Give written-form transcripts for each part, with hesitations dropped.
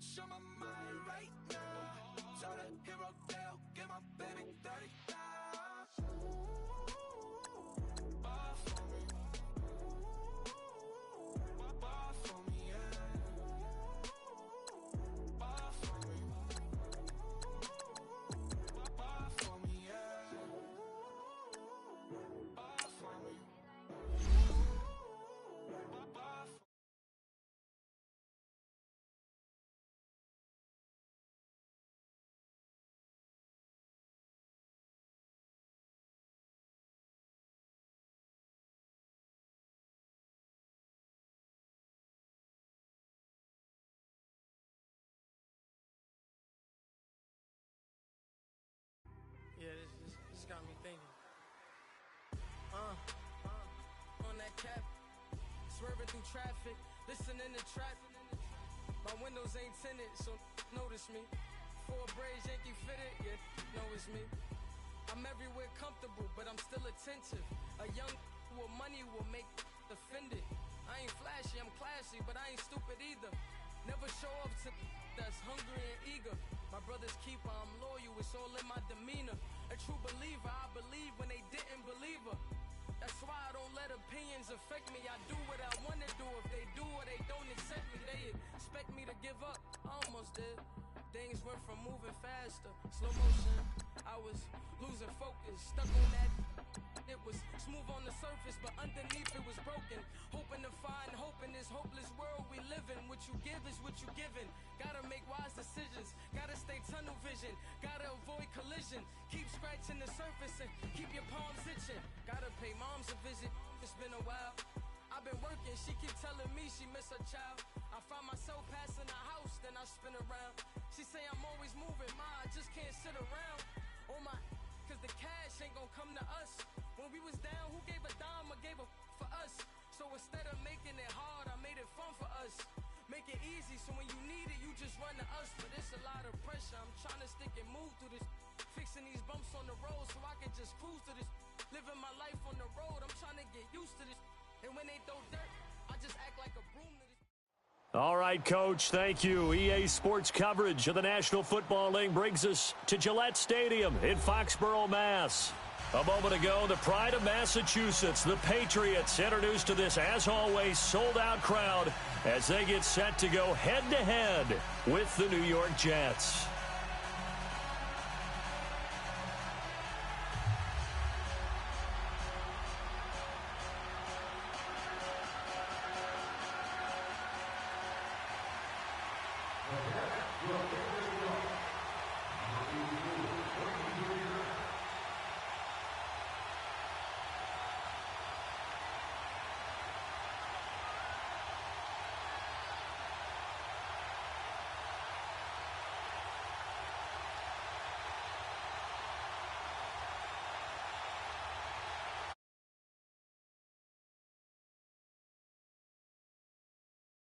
bitch on my mind right now. Tell the hero fail, get my baby 30,000. Ball for me. Ball for me, yeah. Ball for me. Ball for me, yeah. Ball for me. Ball for me. Yeah, this got me thinking. On that cap, swerving through traffic, listening to trap. My windows ain't tinted, so notice me. Four braids, Yankee fitted, yeah, know it's me. I'm everywhere comfortable, but I'm still attentive. A young with money will make offended. I ain't flashy, I'm classy, but I ain't stupid either. Never show up to that's hungry and eager. My brother's keeper, I'm loyal, it's all in my demeanor. A true believer, I believe when they didn't believe her. That's why I don't let opinions affect me. I do what I want to do. If they do or they don't accept me, they expect me to give up. I almost did. Things went from moving faster, slow motion. I was losing focus, stuck on that. It was smooth on the surface, but underneath it was broken. Hoping to find hope in this hopeless world we live in. What you give is what you given. Gotta make wise decisions. Gotta stay tunnel vision. Gotta avoid collision. Keep scratching the surface and keep your palms itching. Gotta pay moms a visit. It's been a while. I've been working. She keep telling me she miss her child. I find myself passing the house, then I spin around. She say I'm always moving. Ma, I just can't sit around. Oh my, cause the cash ain't gonna come to us. When we was down, who gave a dime or gave a for us? So instead of making it hard, I made it fun for us. Make it easy, so when you need it, you just run to us. But it's a lot of pressure, I'm trying to stick and move through this. Fixing these bumps on the road so I can just cruise to this. Living my life on the road, I'm trying to get used to this. And when they throw dirt, I just act like a broom to this. All right, Coach, thank you. EA Sports coverage of the National Football League brings us to Gillette Stadium in Foxborough, Mass. A moment ago, the pride of Massachusetts, the Patriots, introduced to this, as always, sold-out crowd as they get set to go head-to-head with the New York Jets.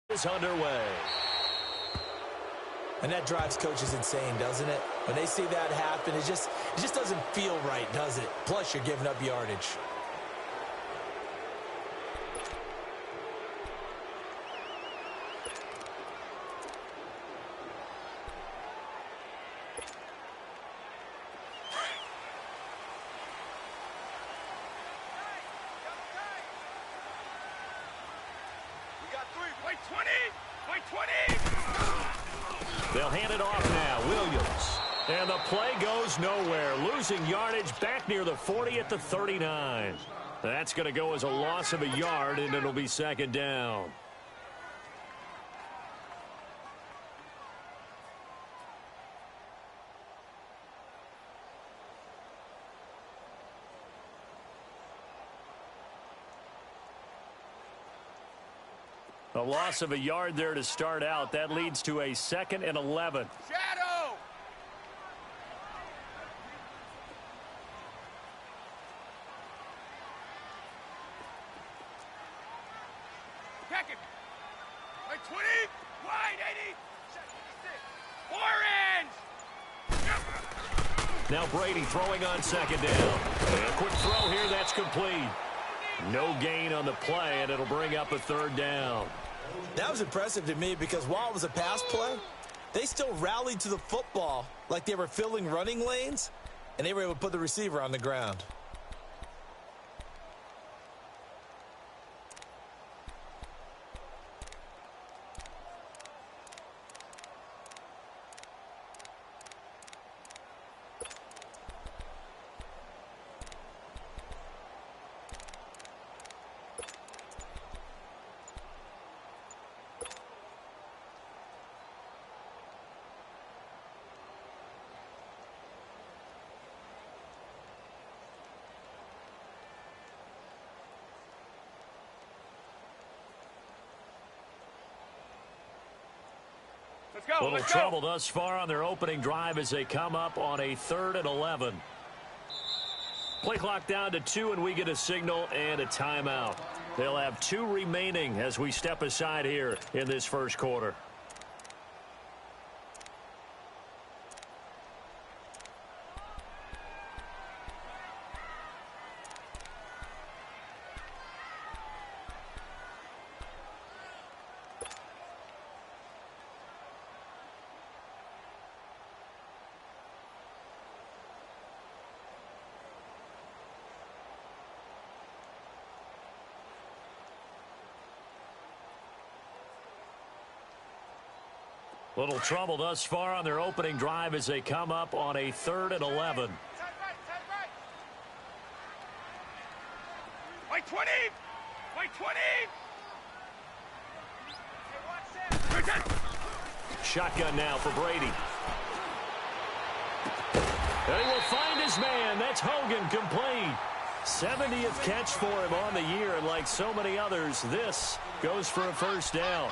Is underway. And that drives coaches insane, doesn't it? When they see that happen, it just doesn't feel right, does it? Plus, you're giving up yardage. They'll hand it off now. Williams. And the play goes nowhere. Losing yardage back near the 40 at the 39. That's going to go as a loss of a yard, and it'll be second down. A loss of a yard there to start out. That leads to a 2nd and 11. Shadow! Pack it! Right 20! Wide 80! 4 ends! Now Brady throwing on second down. And a quick throw here, that's complete. No gain on the play, and it'll bring up a third down. That was impressive to me because while it was a pass play, They still rallied to the football like they were filling running lanes, and they were able to put the receiver on the ground. Let's go. Little trouble thus far on their opening drive as they come up on a 3rd and 11. Play clock down to 2, and we get a signal and a timeout. They'll have 2 remaining as we step aside here in this first quarter. Little trouble thus far on their opening drive as they come up on a 3rd and 11. White 20! White 20! Shotgun now for Brady. And he will find his man. That's Hogan, complete. 70th catch for him on the year, and like so many others, this goes for a first down.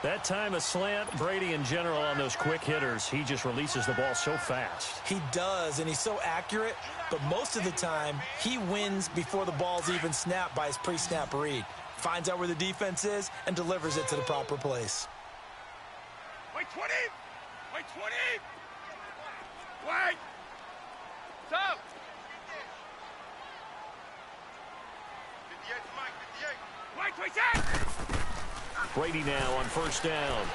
That time a slant. Brady in general on those quick hitters, he just releases the ball so fast. He does, and he's so accurate, but most of the time he wins before the ball's even snapped by his pre-snap read. Finds out where the defense is and delivers it to the proper place. White 20! White 20! White! Stop! 58, Mike, 58! White 26! Brady now on first down.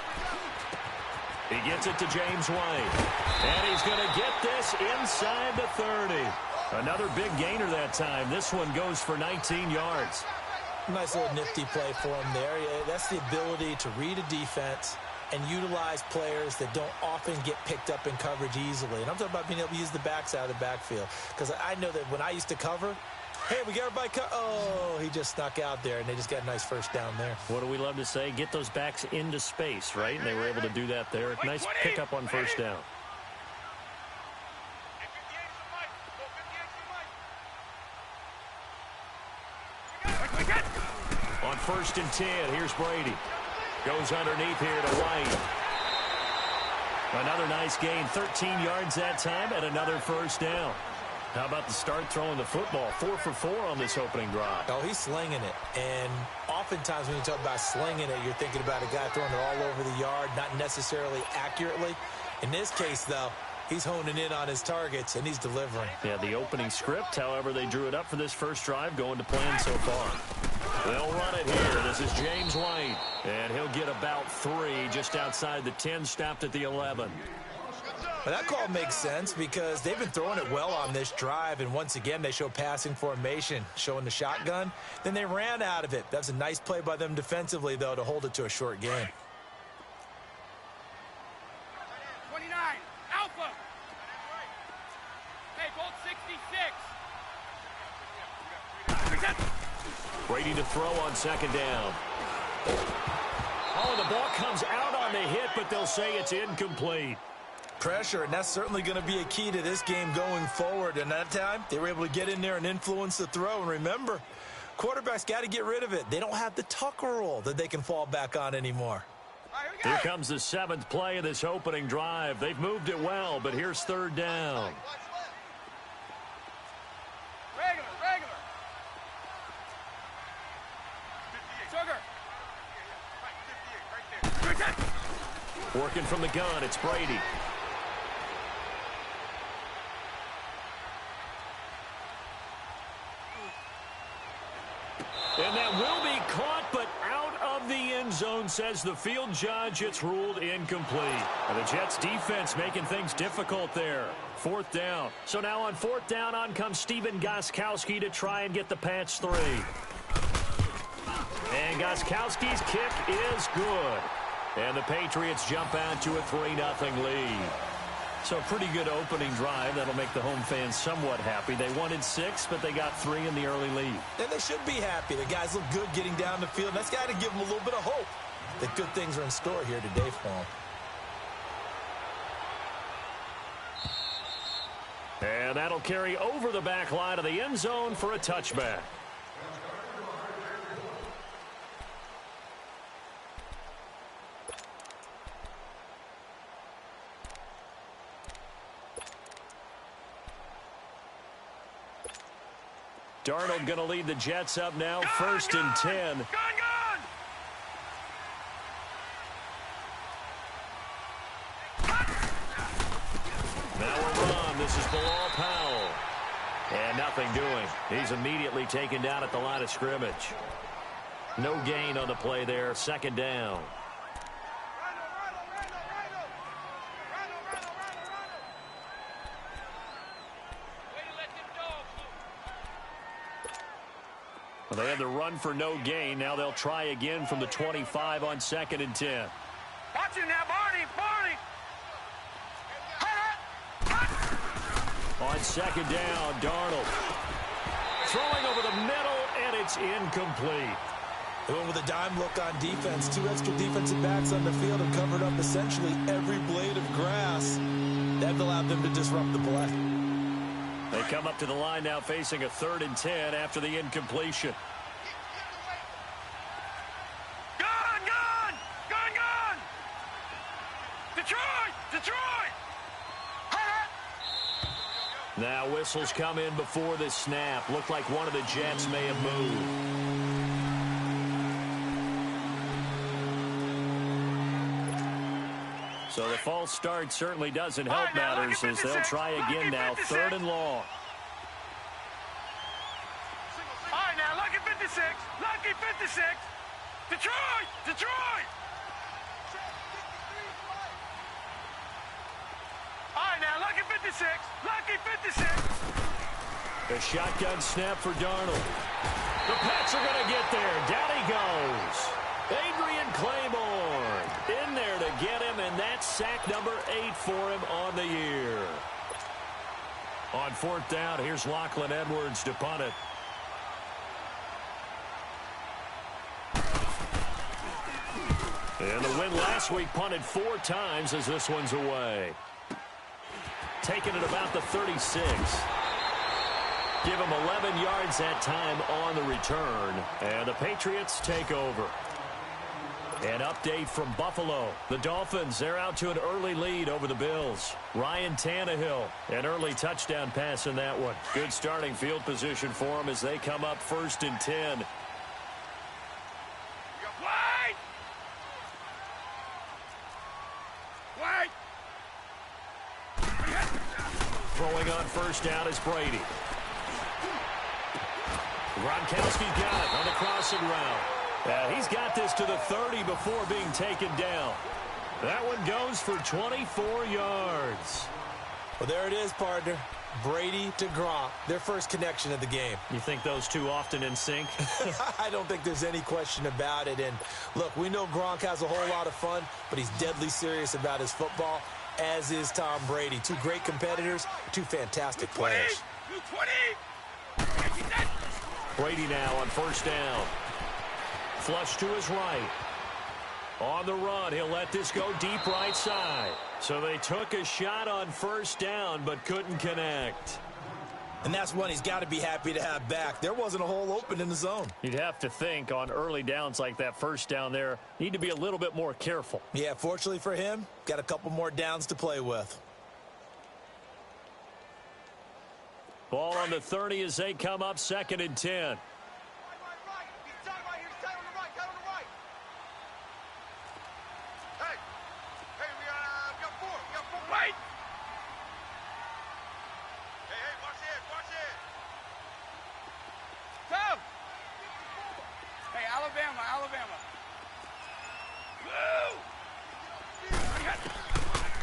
He gets it to James White. And he's going to get this inside the 30. Another big gainer that time. This one goes for 19 yards. Nice little nifty play for him there. That's the ability to read a defense and utilize players that don't often get picked up in coverage easily. And I'm talking about being able to use the backs out of the backfield. Because I know that when I used to cover, hey, we got everybody oh, he just snuck out there, and they just got a nice first down there. What do we love to say? Get those backs into space, right? And they were able to do that there. Nice pickup on first down. On 1st and 10, here's Brady. Goes underneath here to White. Another nice gain, 13 yards that time, and another first down. How about the start throwing the football? 4 for 4 on this opening drive. Oh, he's slinging it. And oftentimes when you talk about slinging it, you're thinking about a guy throwing it all over the yard, not necessarily accurately. In this case, though, he's honing in on his targets, and he's delivering. Yeah, the opening script, however, they drew it up for this first drive, going to plan so far. They'll run it here. This is James White. And he'll get about 3 just outside the 10, stopped at the 11. But that call makes sense because they've been throwing it well on this drive, and once again they show passing formation, showing the shotgun. Then they ran out of it. That's a nice play by them defensively, though, to hold it to a short gain. 29, Alpha! Hey, Bolt 66! Brady to throw on second down. Oh, the ball comes out on the hit, but they'll say it's incomplete. Pressure, and that's certainly going to be a key to this game going forward. And that time, they were able to get in there and influence the throw. And remember, quarterbacks got to get rid of it. They don't have the tuck rule that they can fall back on anymore. Here comes the 7th play of this opening drive. They've moved it well, but here's 3rd down. Regular. Sugar. Working from the gun, it's Brady. And that will be caught, but out of the end zone, says the field judge. It's ruled incomplete. And the Jets defense making things difficult there. 4th down. So now on 4th down, on comes Stephen Gostkowski to try and get the Pats 3. And Gostkowski's kick is good. And the Patriots jump out to a 3-0 lead. So a pretty good opening drive. That'll make the home fans somewhat happy. They wanted 6, but they got 3 in the early lead. And they should be happy. The guys look good getting down the field. That's got to give them a little bit of hope that good things are in store here today for them. And that'll carry over the back line of the end zone for a touchback. Darnold going to lead the Jets up now, 1st and 10. Gone! Now a run. This is Bilal Powell. And nothing doing. He's immediately taken down at the line of scrimmage. No gain on the play there. 2nd down. Well, they had the run for no gain. Now they'll try again from the 25 on 2nd and 10. Watch it now, Barney! On 2nd down, Darnold throwing over the middle, and it's incomplete. They went with a dime look on defense. 2 extra defensive backs on the field and covered up essentially every blade of grass. That allowed them to disrupt the play. They come up to the line now facing a 3rd and 10 after the incompletion. Gone! Detroit! Now whistles come in before the snap. Looked like one of the Jets may have moved. So the false start certainly doesn't help matters as they'll try again now. 3rd and long. All right, now, lucky 56. Detroit! All right, now, lucky 56. The shotgun snap for Darnold. The Pats are going to get there. Down he goes. Adrian Claiborne in there to get him, and that's sack number 8 for him on the year. On 4th down, here's Lachlan Edwards to punt it. And the win last week punted 4 times as this one's away. Taking it about the 36. Give him 11 yards that time on the return. And the Patriots take over. An update from Buffalo. The Dolphins, they're out to an early lead over the Bills. Ryan Tannehill, an early touchdown pass in that one. Good starting field position for them as they come up 1st and 10. Wait! Throwing on 1st down is Brady. Gronkowski got it on the crossing route. He's got this to the 30 before being taken down. That one goes for 24 yards. Well, there it is, partner. Brady to Gronk, their first connection of the game. You think those two often in sync? I don't think there's any question about it. And look, we know Gronk has a whole lot of fun, but he's deadly serious about his football, as is Tom Brady. 2 great competitors, 2 fantastic players. 220! Brady now on 1st down. Flush to his right. On the run, he'll let this go deep right side. So they took a shot on 1st down, but couldn't connect. And that's one he's got to be happy to have back. There wasn't a hole open in the zone. You'd have to think on early downs like that 1st down there, need to be a little bit more careful. Yeah, fortunately for him, got a couple more downs to play with. Ball on the 30 as they come up 2nd and 10.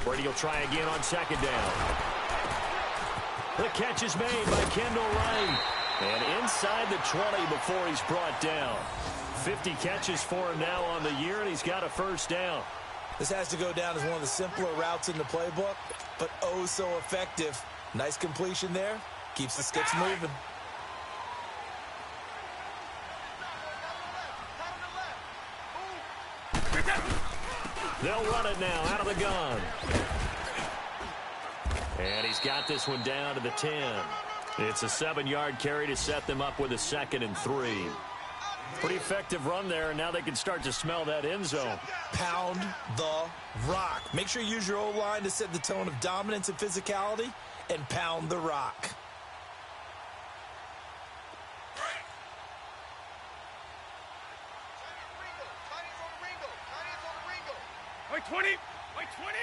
Brady will try again on second down. The catch is made by Kendall Wright. And inside the 20 before he's brought down. 50 catches for him now on the year, and he's got a first down. This has to go down as one of the simpler routes in the playbook, but oh so effective. Nice completion there. Keeps the sticks moving. They'll run it now out of the gun. And he's got this one down to the 10. It's a 7-yard carry to set them up with a 2nd and 3. Pretty effective run there, and now they can start to smell that end zone. Pound the rock. Make sure you use your O-line to set the tone of dominance and physicality, and pound the rock. Wait, 20. Wait, 20.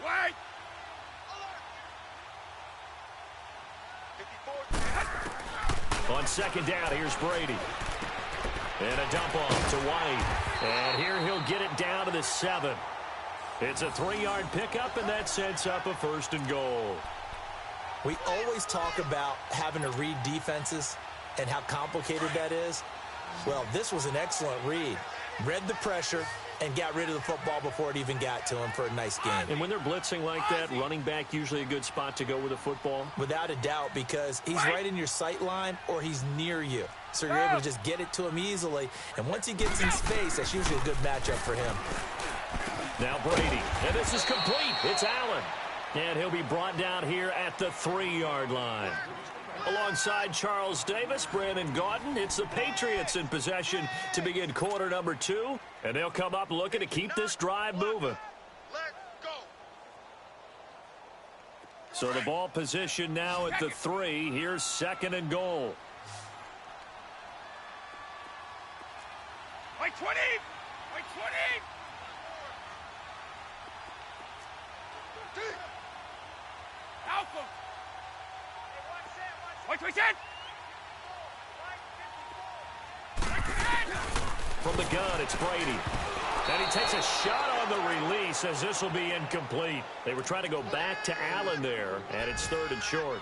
Wait. On second down, here's Brady. And a dump off to White. And here he'll get it down to the 7. It's a 3-yard pickup, and that sets up a 1st and goal. We always talk about having to read defenses and how complicated that is. Well, this was an excellent read. Read the pressure and got rid of the football before it even got to him for a nice game. And when they're blitzing like that, running back usually a good spot to go with a football? Without a doubt, because he's right in your sight line or he's near you. So you're able to just get it to him easily. And once he gets in space, that's usually a good matchup for him. Now Brady. And this is complete. It's Allen. And he'll be brought down here at the 3-yard line. Alongside Charles Davis, Brandon Gaudin, it's the Patriots in possession to begin quarter number 2. And they'll come up looking to keep this drive moving. So the ball position now at the 3. Here's 2nd and goal. Wait, 20. Wait, 20. Alpha. Wait, 20. From the gun, it's Brady. And he takes a shot on the release as this will be incomplete. They were trying to go back to Allen there, and it's 3rd and short.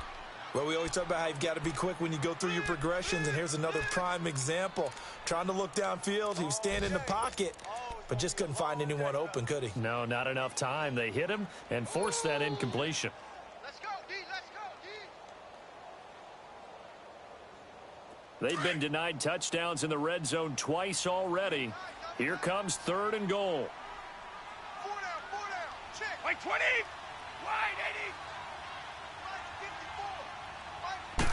Well, we always talk about how you've got to be quick when you go through your progressions, and here's another prime example. Trying to look downfield, he was standing in the pocket, but just couldn't find anyone open, could he? No, not enough time. They hit him and forced that incompletion. Let's go, D. Let's go, D. They've been denied touchdowns in the red zone twice already. Here comes 3rd and goal. 4 down. Check. Wait, 20. Wide, 80.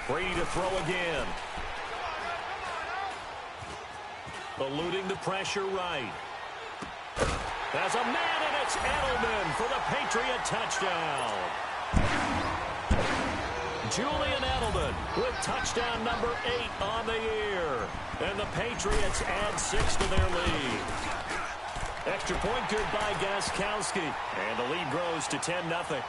Brady to throw again. Eluding the pressure right. There's a man, and it's Edelman for the Patriot touchdown. Julian Edelman with touchdown number 8 on the year. And the Patriots add 6 to their lead. Extra point good by Gostkowski. And the lead grows to 10-0.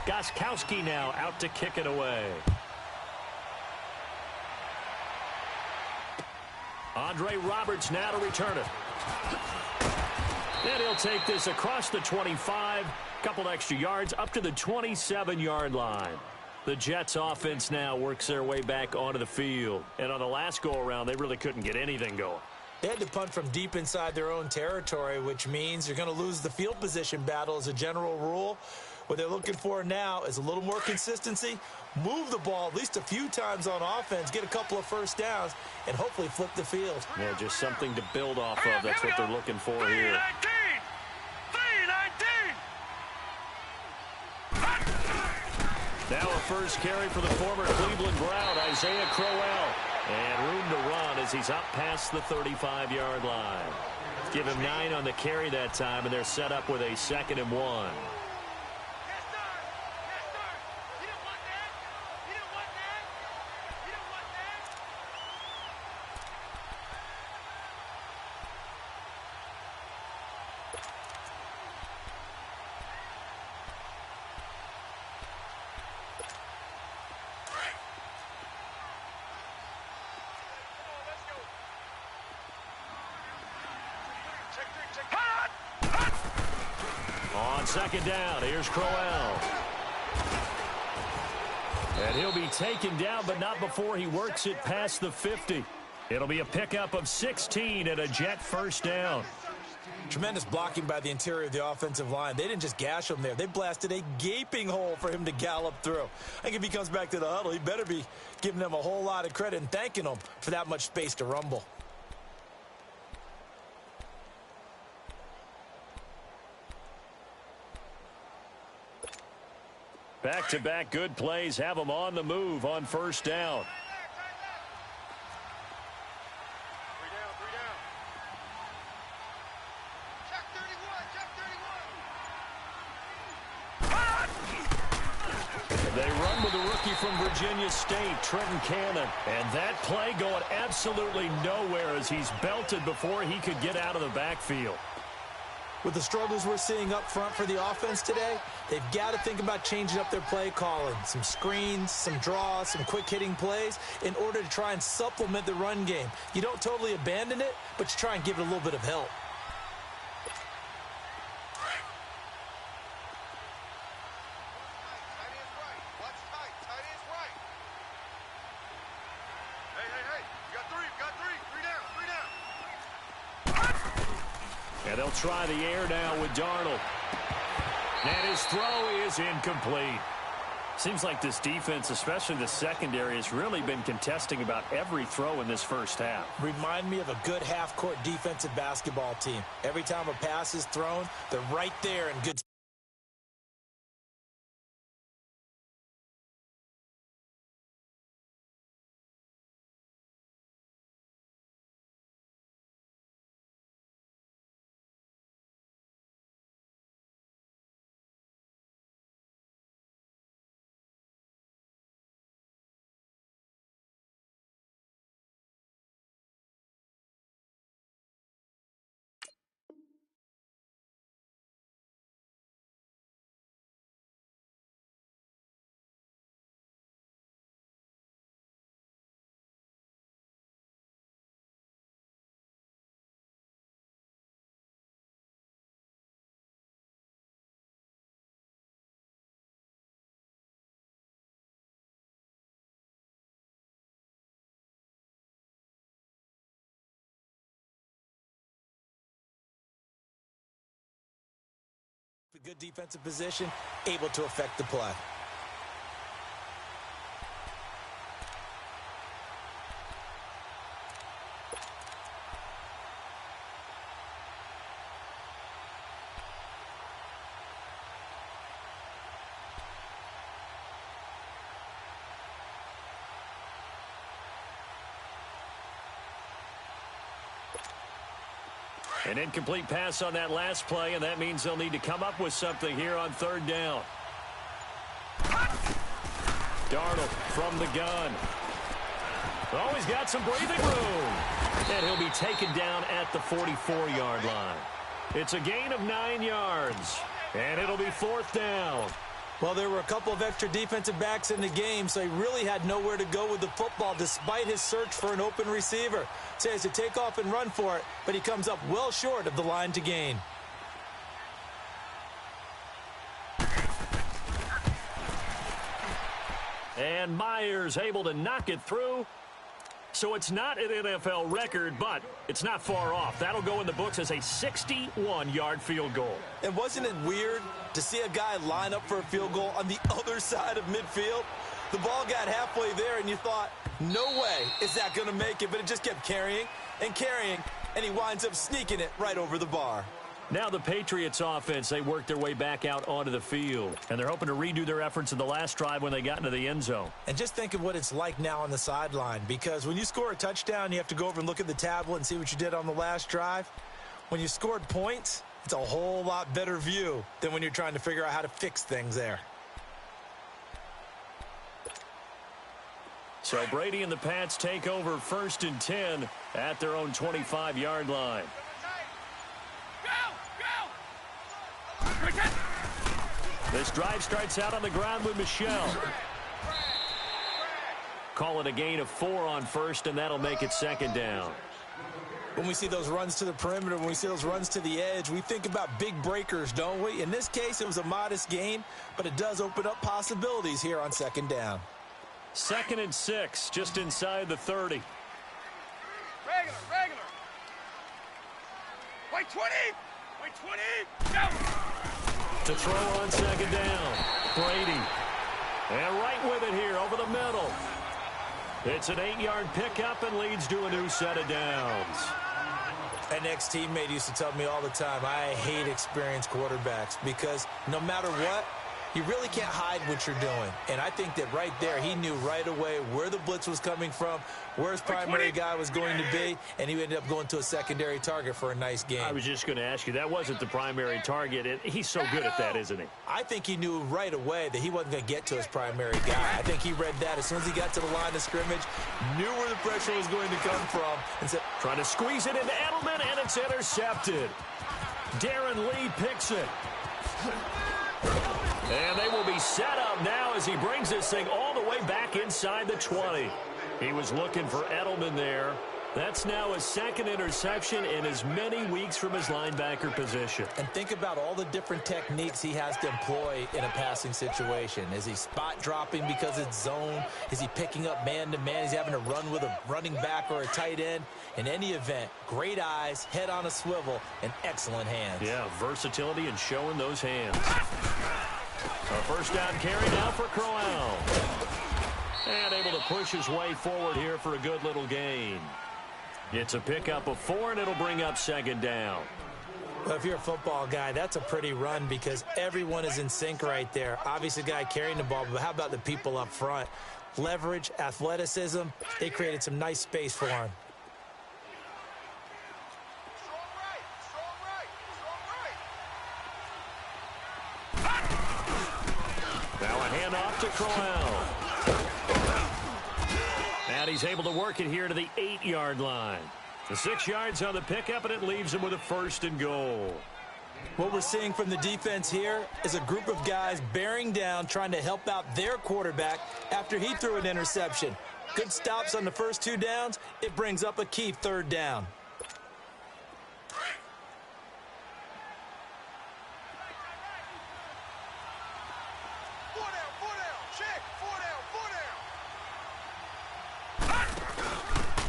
Gostkowski now out to kick it away. Andre Roberts now to return it. And he'll take this across the 25, couple extra yards up to the 27-yard line. The Jets offense now works their way back onto the field. And on the last go-around, they really couldn't get anything going. They had to punt from deep inside their own territory, which means you're going to lose the field position battle as a general rule. What they're looking for now is a little more consistency, move the ball at least a few times on offense, get a couple of first downs, and hopefully flip the field. Yeah, just something to build off of. That's what they're looking for here. 3-19. Now a first carry for the former Cleveland Brown, Isaiah Crowell. And room to run as he's up past the 35-yard line. Give him 9 on the carry that time, and they're set up with a 2nd and 1. On second down, here's Crowell. And he'll be taken down, but not before he works it past the 50. It'll be a pickup of 16 and a Jet first down. Tremendous blocking by the interior of the offensive line. They didn't just gash him there. They blasted a gaping hole for him to gallop through. I think if he comes back to the huddle, he better be giving them a whole lot of credit and thanking them for that much space to rumble. Back-to-back good plays have them on the move on first down. Three down. Check 31. They run with a rookie from Virginia State, Trenton Cannon. And that play going absolutely nowhere as he's belted before he could get out of the backfield. With the struggles we're seeing up front for the offense today, they've got to think about changing up their play calling. Some screens, some draws, some quick-hitting plays in order to try and supplement the run game. You don't totally abandon it, but you try and give it a little bit of help. And they'll try the air now with Darnold. And his throw is incomplete. Seems like this defense, especially the secondary, has really been contesting about every throw in this first half. Remind me of a good half-court defensive basketball team. Every time a pass is thrown, they're right there in good. Good defensive position, able to affect the play. An incomplete pass on that last play, and that means they'll need to come up with something here on third down. Darnold from the gun. Oh, he's got some breathing room. And he'll be taken down at the 44-yard line. It's a gain of 9 yards, and it'll be fourth down. Well, there were a couple of extra defensive backs in the game, so he really had nowhere to go with the football despite his search for an open receiver. So he has to take off and run for it, but he comes up well short of the line to gain. And Myers able to knock it through. So it's not an NFL record, but it's not far off. That'll go in the books as a 61-yard field goal. And wasn't it weird to see a guy line up for a field goal on the other side of midfield? The ball got halfway there, and you thought, no way is that going to make it, but it just kept carrying, and he winds up sneaking it right over the bar. Now the Patriots offense, they work their way back out onto the field. And they're hoping to redo their efforts in the last drive when they got into the end zone. And just think of what it's like now on the sideline. Because when you score a touchdown, you have to go over and look at the tablet and see what you did on the last drive. When you scored points, it's a whole lot better view than when you're trying to figure out how to fix things there. So Brady and the Pats take over 1st and 10 at their own 25-yard line. This drive starts out on the ground with Michel. Call it a gain of 4 on first, and that'll make it 2nd down. When we see those runs to the perimeter, when we see those runs to the edge, we think about big breakers, don't we? In this case, it was a modest gain, but it does open up possibilities here on second down. 2nd and 6, just inside the 30. Regular. Wait 20. Go. To throw on second down, Brady. And right with it here over the middle. It's an 8-yard pickup and leads to a new set of downs. An ex-teammate used to tell me all the time, I hate experienced quarterbacks because no matter what, you really can't hide what you're doing. And I think that right there, he knew right away where the blitz was coming from, where his primary guy was going to be, and he ended up going to a secondary target for a nice game. I was just going to ask you, that wasn't the primary target, and he's so good at that, isn't he? I think he knew right away that he wasn't going to get to his primary guy. I think he read that as soon as he got to the line of scrimmage, knew where the pressure was going to come from, and said, trying to squeeze it into Edelman, and it's intercepted. Darren Lee picks it. And they will be set up now as he brings this thing all the way back inside the 20. He was looking for Edelman there. That's now his 2nd interception in as many weeks from his linebacker position. And think about all the different techniques he has to employ in a passing situation. Is he spot dropping because it's zone? Is he picking up man-to-man? Is he having to run with a running back or a tight end? In any event, great eyes, head on a swivel, and excellent hands. Yeah, versatility and showing those hands. A first down carry now for Crowell. And able to push his way forward here for a good little gain. It's a pickup of 4, and it'll bring up second down. Well, if you're a football guy, that's a pretty run because everyone is in sync right there. Obviously, the guy carrying the ball, but how about the people up front? Leverage, athleticism, they created some nice space for him. Now a handoff to Crowell. And he's able to work it here to the 8-yard line. The 6 yards on the pickup, and it leaves him with a 1st and goal. What we're seeing from the defense here is a group of guys bearing down, trying to help out their quarterback after he threw an interception. Good stops on the first 2 downs. It brings up a key 3rd down.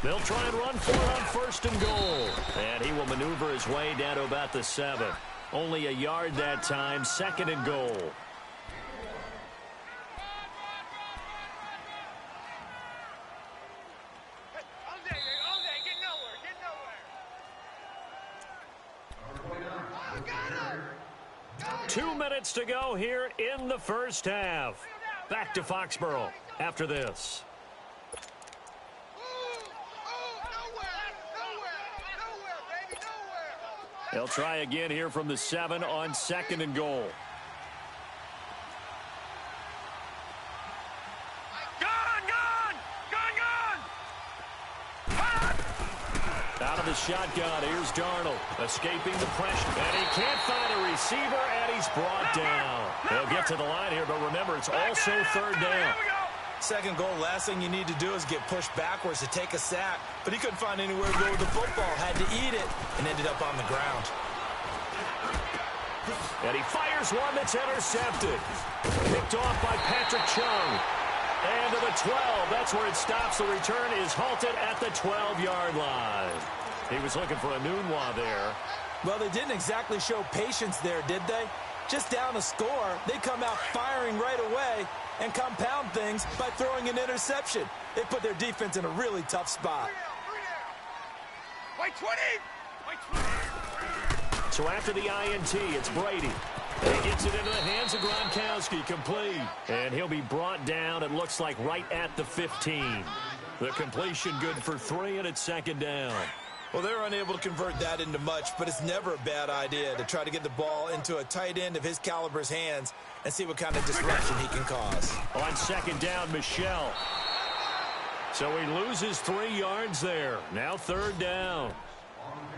They'll try and run for it on 1st and goal. And he will maneuver his way down to about the 7. Only a yard that time, 2nd and goal. Get nowhere. 2 minutes to go here in the first half. Back to Foxborough after this. They'll try again here from the 7 on 2nd and goal. Out of the shotgun, here's Darnold, escaping the pressure. And he can't find a receiver, and he's brought down. He'll get to the line here, but remember, it's also 3rd down. 2nd goal, last thing you need to do is get pushed backwards to take a sack. But he couldn't find anywhere to go with the football, had to eat it, and ended up on the ground. And he fires one that's intercepted. Picked off by Patrick Chung. And to the 12, that's where it stops. The return is halted at the 12-yard line. He was looking for a Nunwa there. Well, they didn't exactly show patience there, did they? Just down a score, they come out firing right away and compound things by throwing an interception. They put their defense in a really tough spot. Wait 20. So after the INT, it's Brady. He gets it into the hands of Gronkowski, complete. And he'll be brought down, it looks like, right at the 15. The completion good for 3, and it's 2nd down. Well, they're unable to convert that into much, but it's never a bad idea to try to get the ball into a tight end of his caliber's hands and see what kind of disruption he can cause. On 2nd down, Michel. So he loses 3 yards there. Now 3rd down.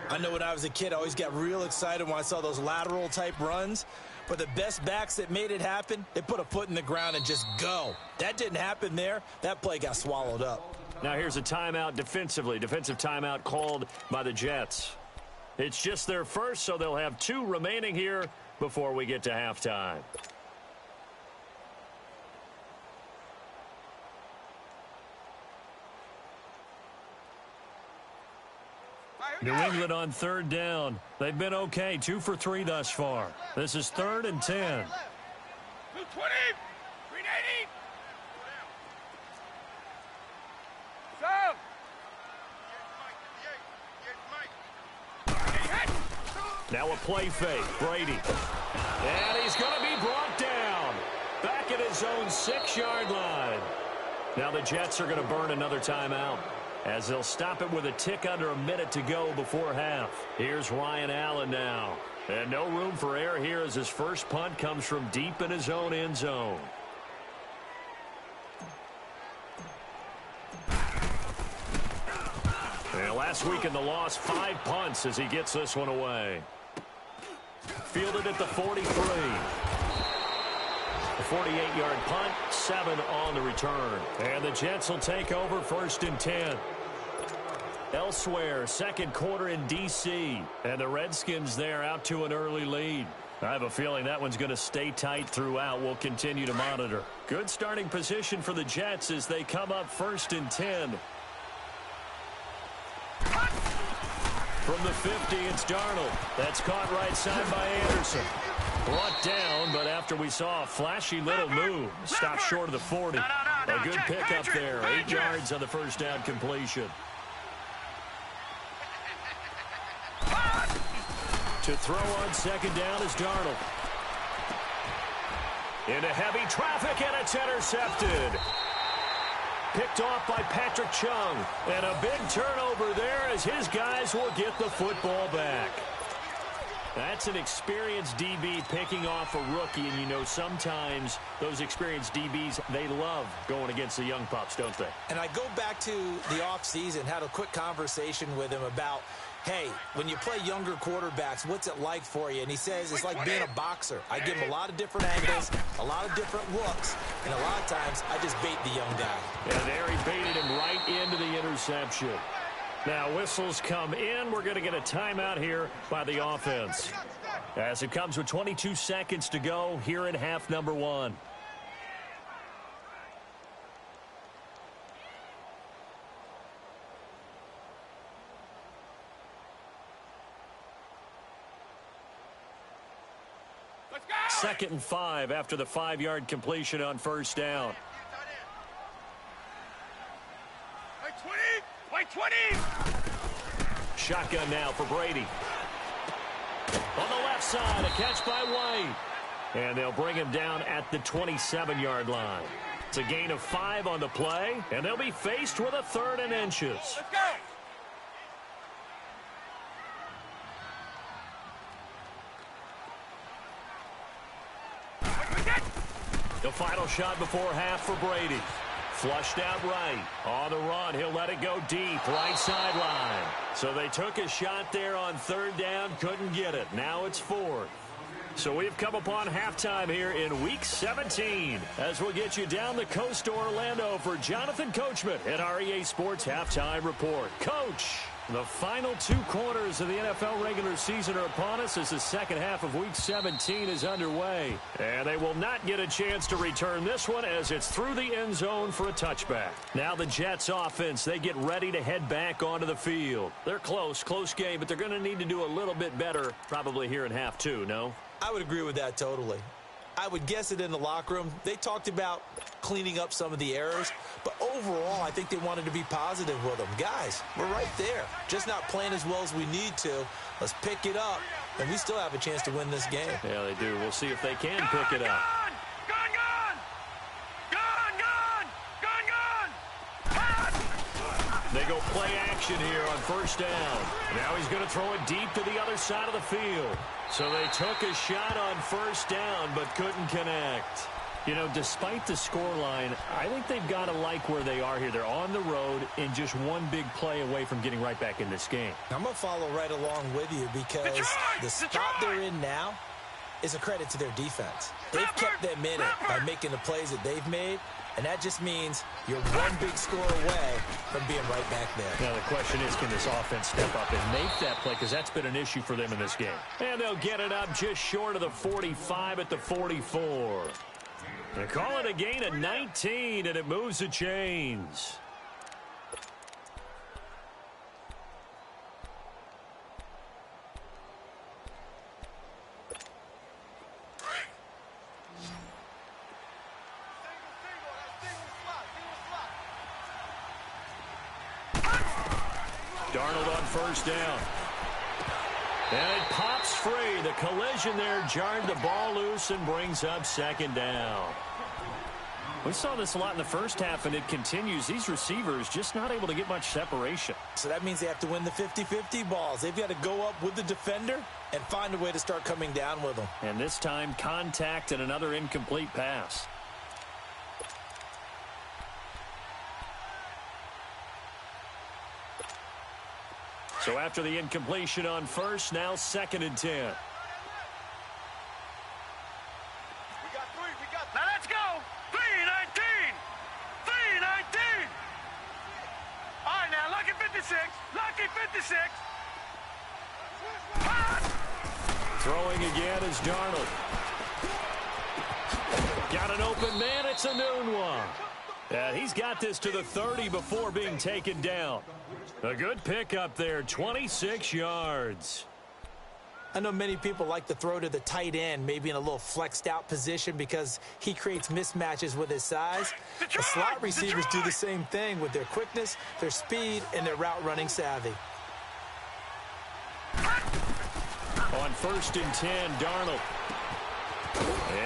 I know when I was a kid, I always got real excited when I saw those lateral-type runs. But the best backs that made it happen, they put a foot in the ground and just go. That didn't happen there. That play got swallowed up. Now here's a timeout defensively. Defensive timeout called by the Jets. It's just their first, so they'll have 2 remaining here before we get to halftime. New England on 3rd down. They've been okay, 2 for 3 thus far. This is 3rd and 10. 220, 380. Now a play fake. Brady. And he's going to be brought down. Back at his own 6-yard line. Now the Jets are going to burn another timeout, as they'll stop it with a tick under a minute to go before half. Here's Ryan Allen now. And no room for error here as his first punt comes from deep in his own end zone. And last week in the loss, 5 punts as he gets this one away. Fielded at the 43. A 48-yard punt, 7 on the return. And the Jets will take over 1st and 10. Elsewhere, 2nd quarter in D.C. And the Redskins there out to an early lead. I have a feeling that one's going to stay tight throughout. We'll continue to monitor. Good starting position for the Jets as they come up 1st and 10. From the 50, it's Darnold. That's caught right side by Anderson. Brought down, but after we saw a flashy little move, stopped short of the 40. A good pickup there, 8 yards on the first down completion. To throw on 2nd down is Darnold. Into heavy traffic, and it's intercepted. Picked off by Patrick Chung. And a big turnover there as his guys will get the football back. That's an experienced DB picking off a rookie, and you know sometimes those experienced DBs, they love going against the young pups, don't they? And I go back to the offseason, had a quick conversation with him about, hey, when you play younger quarterbacks, what's it like for you? And he says it's like being a boxer. I give him a lot of different angles, a lot of different looks, and a lot of times I just bait the young guy. And there he baited him right into the interception. Now whistles come in. We're going to get a timeout here by the offense, as it comes with 22 seconds to go here in half number 1. Let's go! 2nd and 5 after the 5-yard completion on 1st down. Like 20! Shotgun now for Brady. On the left side, a catch by White. And they'll bring him down at the 27-yard line. It's a gain of 5 on the play, and they'll be faced with a 3rd and inches. Let's go! The final shot before half for Brady. Flushed out right. On the run, he'll let it go deep, right sideline. So they took a shot there on 3rd down, couldn't get it. Now it's 4th. So we've come upon halftime here in Week 17 as we'll get you down the coast to Orlando for Jonathan Coachman at our EA Sports Halftime Report. Coach, the final 2 quarters of the NFL regular season are upon us as the second half of Week 17 is underway. And they will not get a chance to return this one as it's through the end zone for a touchback. Now the Jets offense, they get ready to head back onto the field. They're close game, but they're going to need to do a little bit better probably here in half 2, no? I would agree with that totally. I would guess it in the locker room. They talked about cleaning up some of the errors, but overall, I think they wanted to be positive with them. Guys, we're right there. Just not playing as well as we need to. Let's pick it up, and we still have a chance to win this game. Yeah, they do. We'll see if they can pick it up. They go play action here on 1st down. Now he's going to throw it deep to the other side of the field. So they took a shot on 1st down but couldn't connect. You know, despite the scoreline, I think they've got to like where they are here. They're on the road and just one big play away from getting right back in this game. I'm going to follow right along with you because the spot they're in now is a credit to their defense. They've kept them in it by making the plays that they've made, And that just means you're one big score away from being right back there. Now the question is, can this offense step up and make that play? Because that's been an issue for them in this game. And they'll get it up just short of the 45 at the 44. They call it a gain of 19, and it moves the chains. Darnold on first down. And it pops free. The collision there jarred the ball loose and brings up second down. We saw this a lot in the first half, and it continues. These receivers just not able to get much separation. So that means they have to win the 50-50 balls. They've got to go up with the defender and find a way to start coming down with them. And this time, contact and another incomplete pass. So after the incompletion on first, now 2nd and 10. Now let's go. 3-19. 3-19. All right, now, lucky 56. Lucky 56. Throwing again is Darnold. Got an open man. It's a noon one. He's got this to the 30 before being taken down. A good pickup there, 26 yards. I know many people like to throw to the tight end, maybe in a little flexed out position because he creates mismatches with his size. The slot receivers do the same thing with their quickness, their speed, and their route running savvy. On 1st and 10, Darnold.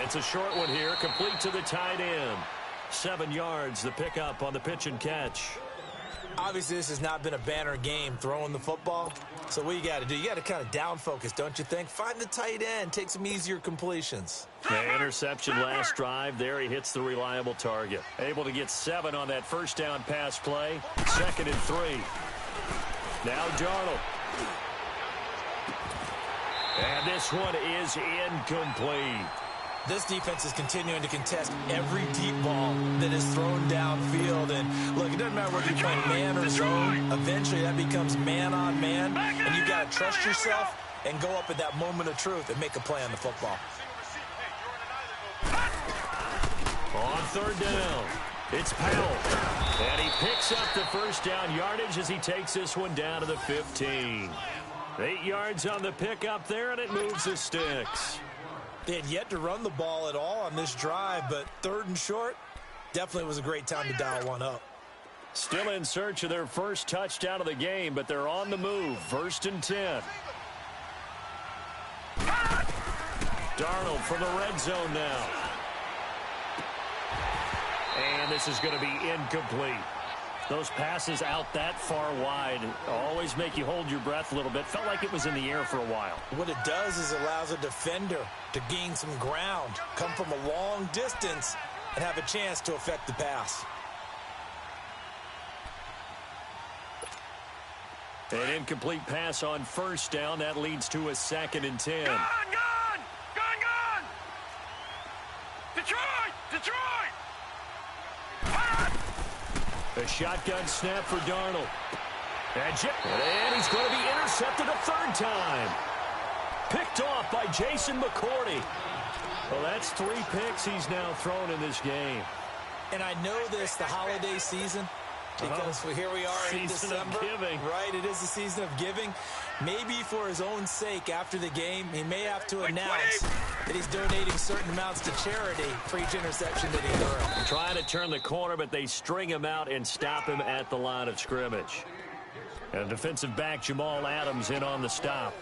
It's a short one here, complete to the tight end. 7 yards, the pickup on the pitch and catch. Obviously, this has not been a banner game throwing the football. So what you got to do, you got to kind of down focus, don't you think? Find the tight end, take some easier completions. The interception last drive. There he hits the reliable target. Able to get 7 on that first down pass play. 2nd and 3. Now Darnold. And this one is incomplete. This defense is continuing to contest every deep ball that is thrown downfield. And, look, it doesn't matter whether you're playing man or zone. Eventually, that becomes man on man. And you've got to trust yourself and go up at that moment of truth and make a play on the football. On 3rd down, it's Powell. And he picks up the first down yardage as he takes this one down to the 15. 8 yards on the pickup there, and it moves the sticks. They had yet to run the ball at all on this drive, but 3rd and short, definitely was a great time to dial one up. Still in search of their first touchdown of the game, but they're on the move. 1st and 10. Darnold from the red zone now. And this is going to be incomplete. Those passes out that far wide always make you hold your breath a little bit. Felt like it was in the air for a while. What it does is allows a defender to gain some ground, come from a long distance, and have a chance to affect the pass. An incomplete pass on 1st down. That leads to a 2nd and 10. Gone! Detroit! A shotgun snap for Darnold. And he's going to be intercepted a 3rd time. Picked off by Jason McCourty. Well, that's 3 picks he's now thrown in this game. And I know this, the holiday season, because here we are in December. Season of giving. Right, it is the season of giving. Maybe for his own sake after the game, he may have to announce that he's donating certain amounts to charity for each interception that he throws. Trying to turn the corner, but they string him out and stop him at the line of scrimmage. And defensive back Jamal Adams in on the stop.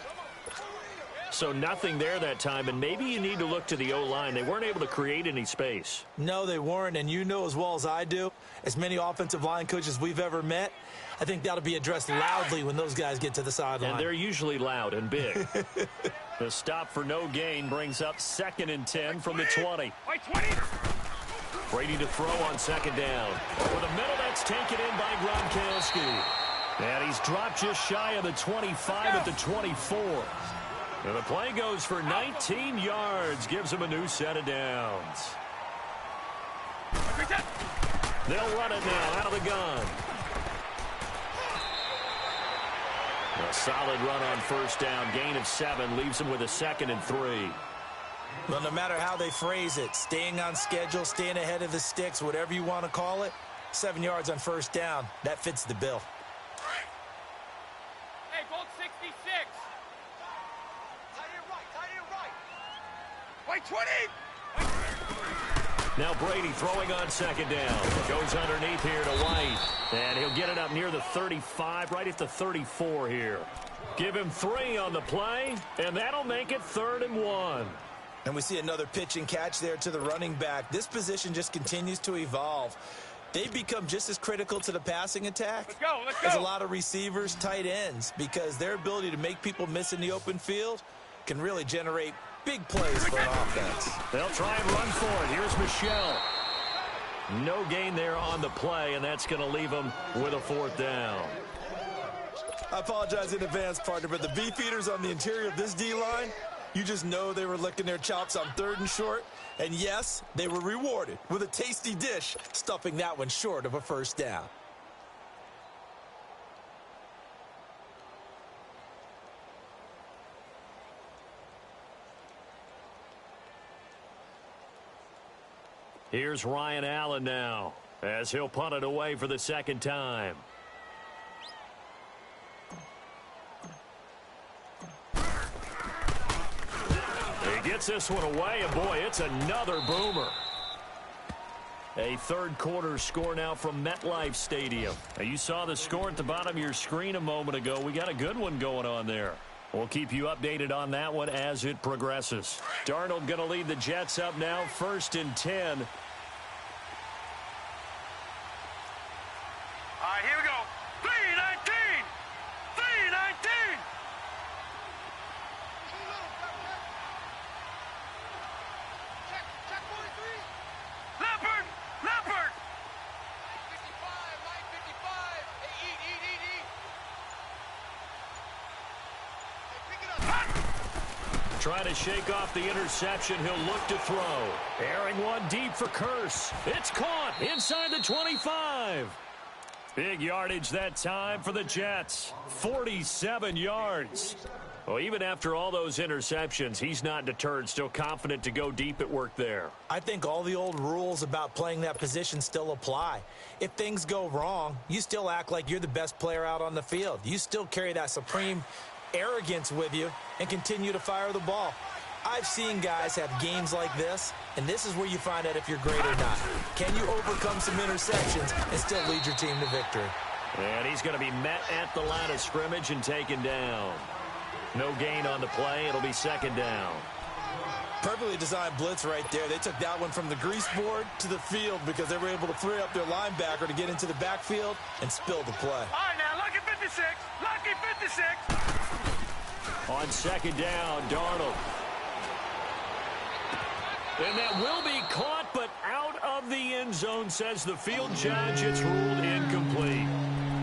So nothing there that time, and maybe you need to look to the O-line. They weren't able to create any space. No, they weren't, and you know as well as I do, as many offensive line coaches we've ever met, I think that'll be addressed loudly when those guys get to the sideline. And they're usually loud and big. The stop for no gain brings up 2nd and 10 from the 20. Brady to throw on 2nd down. Over the middle, that's taken in by Gronkowski. And he's dropped just shy of the 25 at the 24. And the play goes for 19 yards, gives him a new set of downs. They'll run it now out of the gun. A solid run on first down. Gain of 7 leaves them with a 2nd and 3. Well, no matter how they phrase it, staying on schedule, staying ahead of the sticks, whatever you want to call it, 7 yards on first down, that fits the bill. Hey, Gold 66. Tight end right. Wait, 20. Now Brady throwing on 2nd down. Goes underneath here to White. And he'll get it up near the 35, right at the 34 here. Give him 3 on the play, and that'll make it 3rd and 1. And we see another pitch and catch there to the running back. This position just continues to evolve. They've become just as critical to the passing attack as a lot of receivers, tight ends, because their ability to make people miss in the open field can really generate big plays for an offense. They'll try and run for it. Here's Michelle. No gain there on the play, and that's going to leave them with a 4th down. I apologize in advance, partner, but the beefeaters on the interior of this D-line, you just know they were licking their chops on 3rd and short. And yes, they were rewarded with a tasty dish, stuffing that one short of a first down. Here's Ryan Allen now, as he'll punt it away for the 2nd time. He gets this one away, and boy, it's another boomer. A 3rd quarter score now from MetLife Stadium. Now, you saw the score at the bottom of your screen a moment ago. We got a good one going on there. We'll keep you updated on that one as it progresses. Darnold going to lead the Jets up now, 1st and 10. All right, here we go. 319. 319. Check 43. Leopard. 55, line 55. Hey, eat. Trying to shake off the interception. He'll look to throw. Airing one deep for Curse. It's caught inside the 25. Big yardage that time for the Jets. 47 yards. Well, even after all those interceptions, he's not deterred. Still confident to go deep at work there. I think all the old rules about playing that position still apply. If things go wrong, you still act like you're the best player out on the field. You still carry that supreme arrogance with you and continue to fire the ball. I've seen guys have games like this, and this is where you find out if you're great or not. Can you overcome some interceptions and still lead your team to victory? And he's going to be met at the line of scrimmage and taken down. No gain on the play. It'll be 2nd down. Perfectly designed blitz right there. They took that one from the grease board to the field because they were able to free up their linebacker to get into the backfield and spill the play. All right, now, lucky 56. Lucky 56. On 2nd down, Darnold. And that will be caught, but out of the end zone, says the field judge. It's ruled incomplete.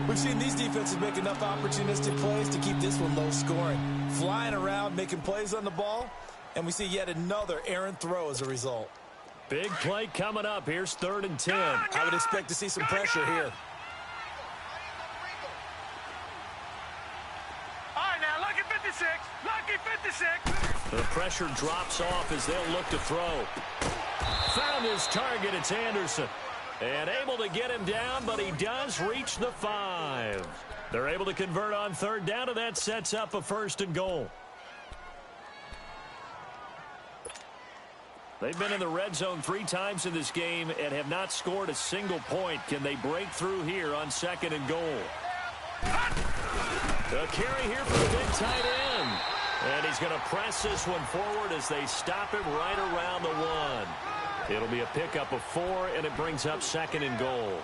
We've seen these defenses make enough opportunistic plays to keep this one low scoring. Flying around, making plays on the ball, and we see yet another errant throw as a result. Big play coming up. Here's 3rd and 10. I would expect to see some pressure here. All right, now, lucky 56. Lucky 56. The pressure drops off as they'll look to throw. Found his target. It's Anderson. And able to get him down, but he does reach the 5. They're able to convert on 3rd down, and that sets up a 1st and goal. They've been in the red zone 3 times in this game and have not scored a single point. Can they break through here on 2nd and goal? The carry here for the big tight end. And he's going to press this one forward as they stop him right around the 1. It'll be a pickup of 4, and it brings up 2nd and goal.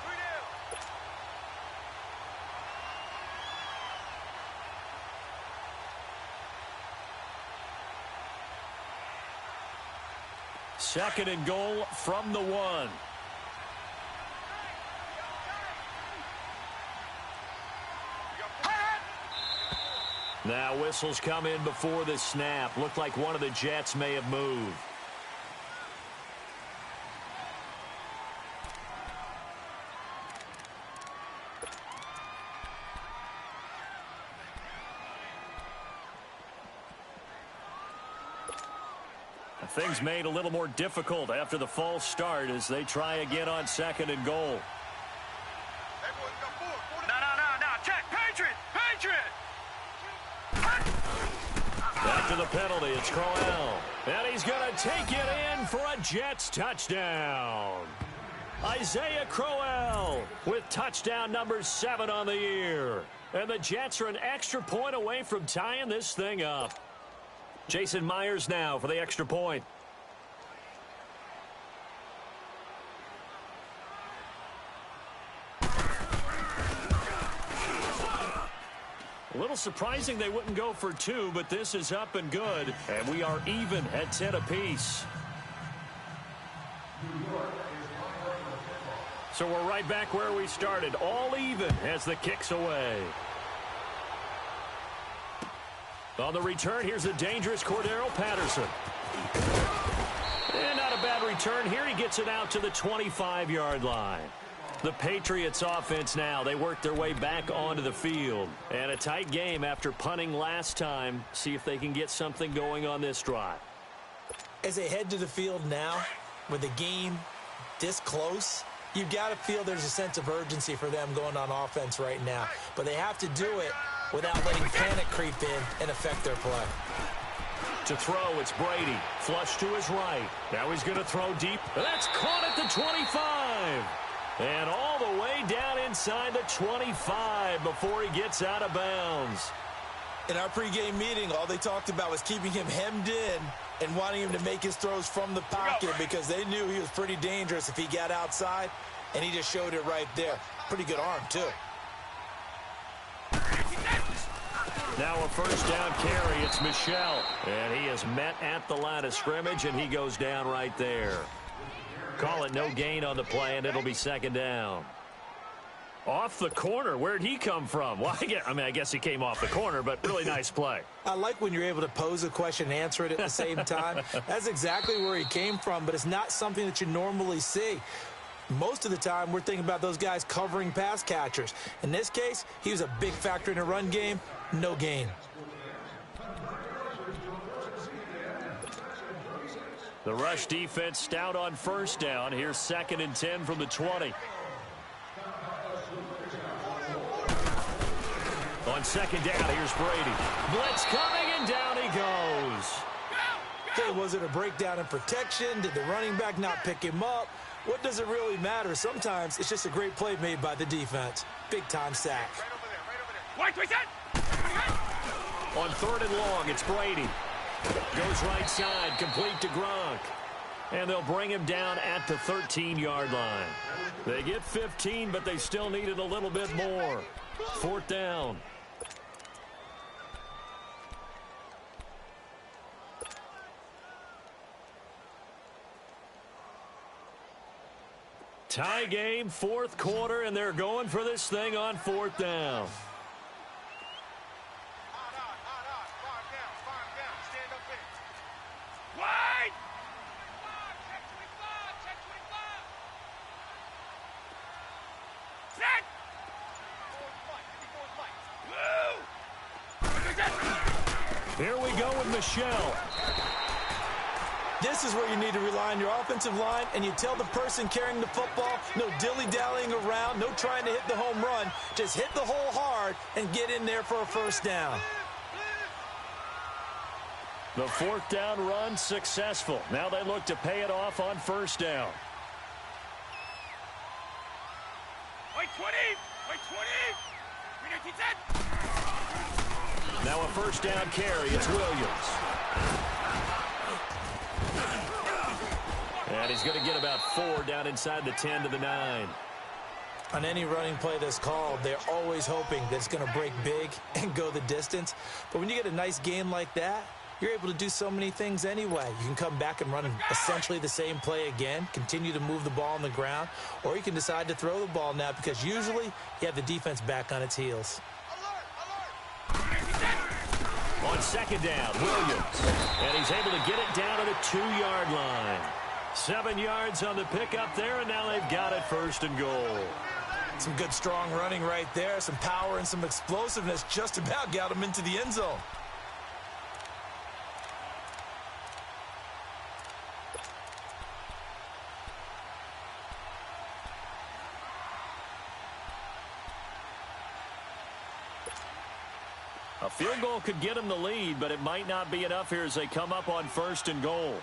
Second and goal from the 1. Now whistles come in before the snap. Looked like one of the Jets may have moved. Things made a little more difficult after the false start as they try again on 2nd and goal. No. Check. Patriot. After the penalty, it's Crowell. And he's going to take it in for a Jets touchdown. Isaiah Crowell with touchdown number 7 on the year. And the Jets are an extra point away from tying this thing up. Jason Myers now for the extra point. A little surprising they wouldn't go for 2, but this is up and good. And we are even at 10 apiece. So we're right back where we started. All even as the kick's away. On the return, here's a dangerous Cordero Patterson. And not a bad return here. He gets it out to the 25-yard line. The Patriots offense now, they work their way back onto the field. And a tight game after punting last time. See if they can get something going on this drive. As they head to the field now, with the game this close, you've got to feel there's a sense of urgency for them going on offense right now. But they have to do it without letting panic creep in and affect their play. To throw, it's Brady. Flush to his right. Now he's going to throw deep. That's caught at the 25. And all the way down inside the 25 before he gets out of bounds. In our pregame meeting, all they talked about was keeping him hemmed in and wanting him to make his throws from the pocket because they knew he was pretty dangerous if he got outside, and he just showed it right there. Pretty good arm, too. Now a first down carry. It's Michel. And he is met at the line of scrimmage, and he goes down right there. Call it no gain on the play, and it'll be 2nd down. Off the corner. Where'd he come from? Well, I guess he came off the corner, but really nice play. I like when you're able to pose a question and answer it at the same time. That's exactly where he came from, but it's not something that you normally see. Most of the time, we're thinking about those guys covering pass catchers. In this case, he was a big factor in the run game. No gain. The rush defense stout on first down. Here's 2nd and 10 from the 20. On 2nd down, here's Brady. Blitz coming, and down he goes. Okay, was it a breakdown in protection? Did the running back not pick him up? What does it really matter? Sometimes it's just a great play made by the defense. Big-time sack. Wait, On 3rd and long, it's Brady. Goes right side, complete to Gronk. And they'll bring him down at the 13-yard line. They get 15, but they still needed a little bit more. 4th down. Tie game, 4th quarter, and they're going for this thing on 4th down. Wait! Set! Here we go with Michel. This is where you need to rely on your offensive line, and you tell the person carrying the football, no dilly-dallying around, no trying to hit the home run. Just hit the hole hard and get in there for a first down. The 4th down run successful. Now they look to pay it off on first down. Wait, 20! Wait, 20! Now a first down carry. It's Williams. And he's going to get about 4 down inside the 10 to the 9. On any running play that's called, they're always hoping that it's going to break big and go the distance. But when you get a nice game like that, you're able to do so many things anyway. You can come back and run essentially the same play again, continue to move the ball on the ground, or you can decide to throw the ball now because usually you have the defense back on its heels. On 2nd down, Williams. And he's able to get it down to the 2-yard line. 7 yards on the pickup there, and now they've got it 1st and goal. Some good strong running right there, some power and some explosiveness just about got him into the end zone. A field goal could get them the lead, but it might not be enough here as they come up on 1st and goal.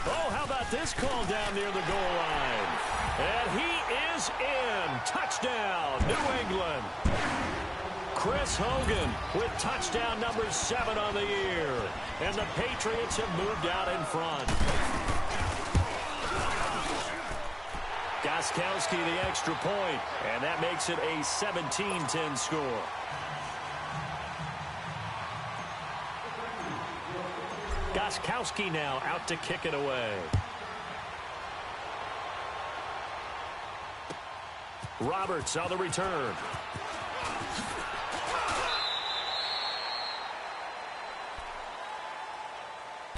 Oh, how about this call down near the goal line? And he is in. Touchdown, New England. Chris Hogan with touchdown number 7 on the year. And the Patriots have moved out in front. Gostkowski the extra point, and that makes it a 17-10 score. Gostkowski now out to kick it away. Roberts on the return.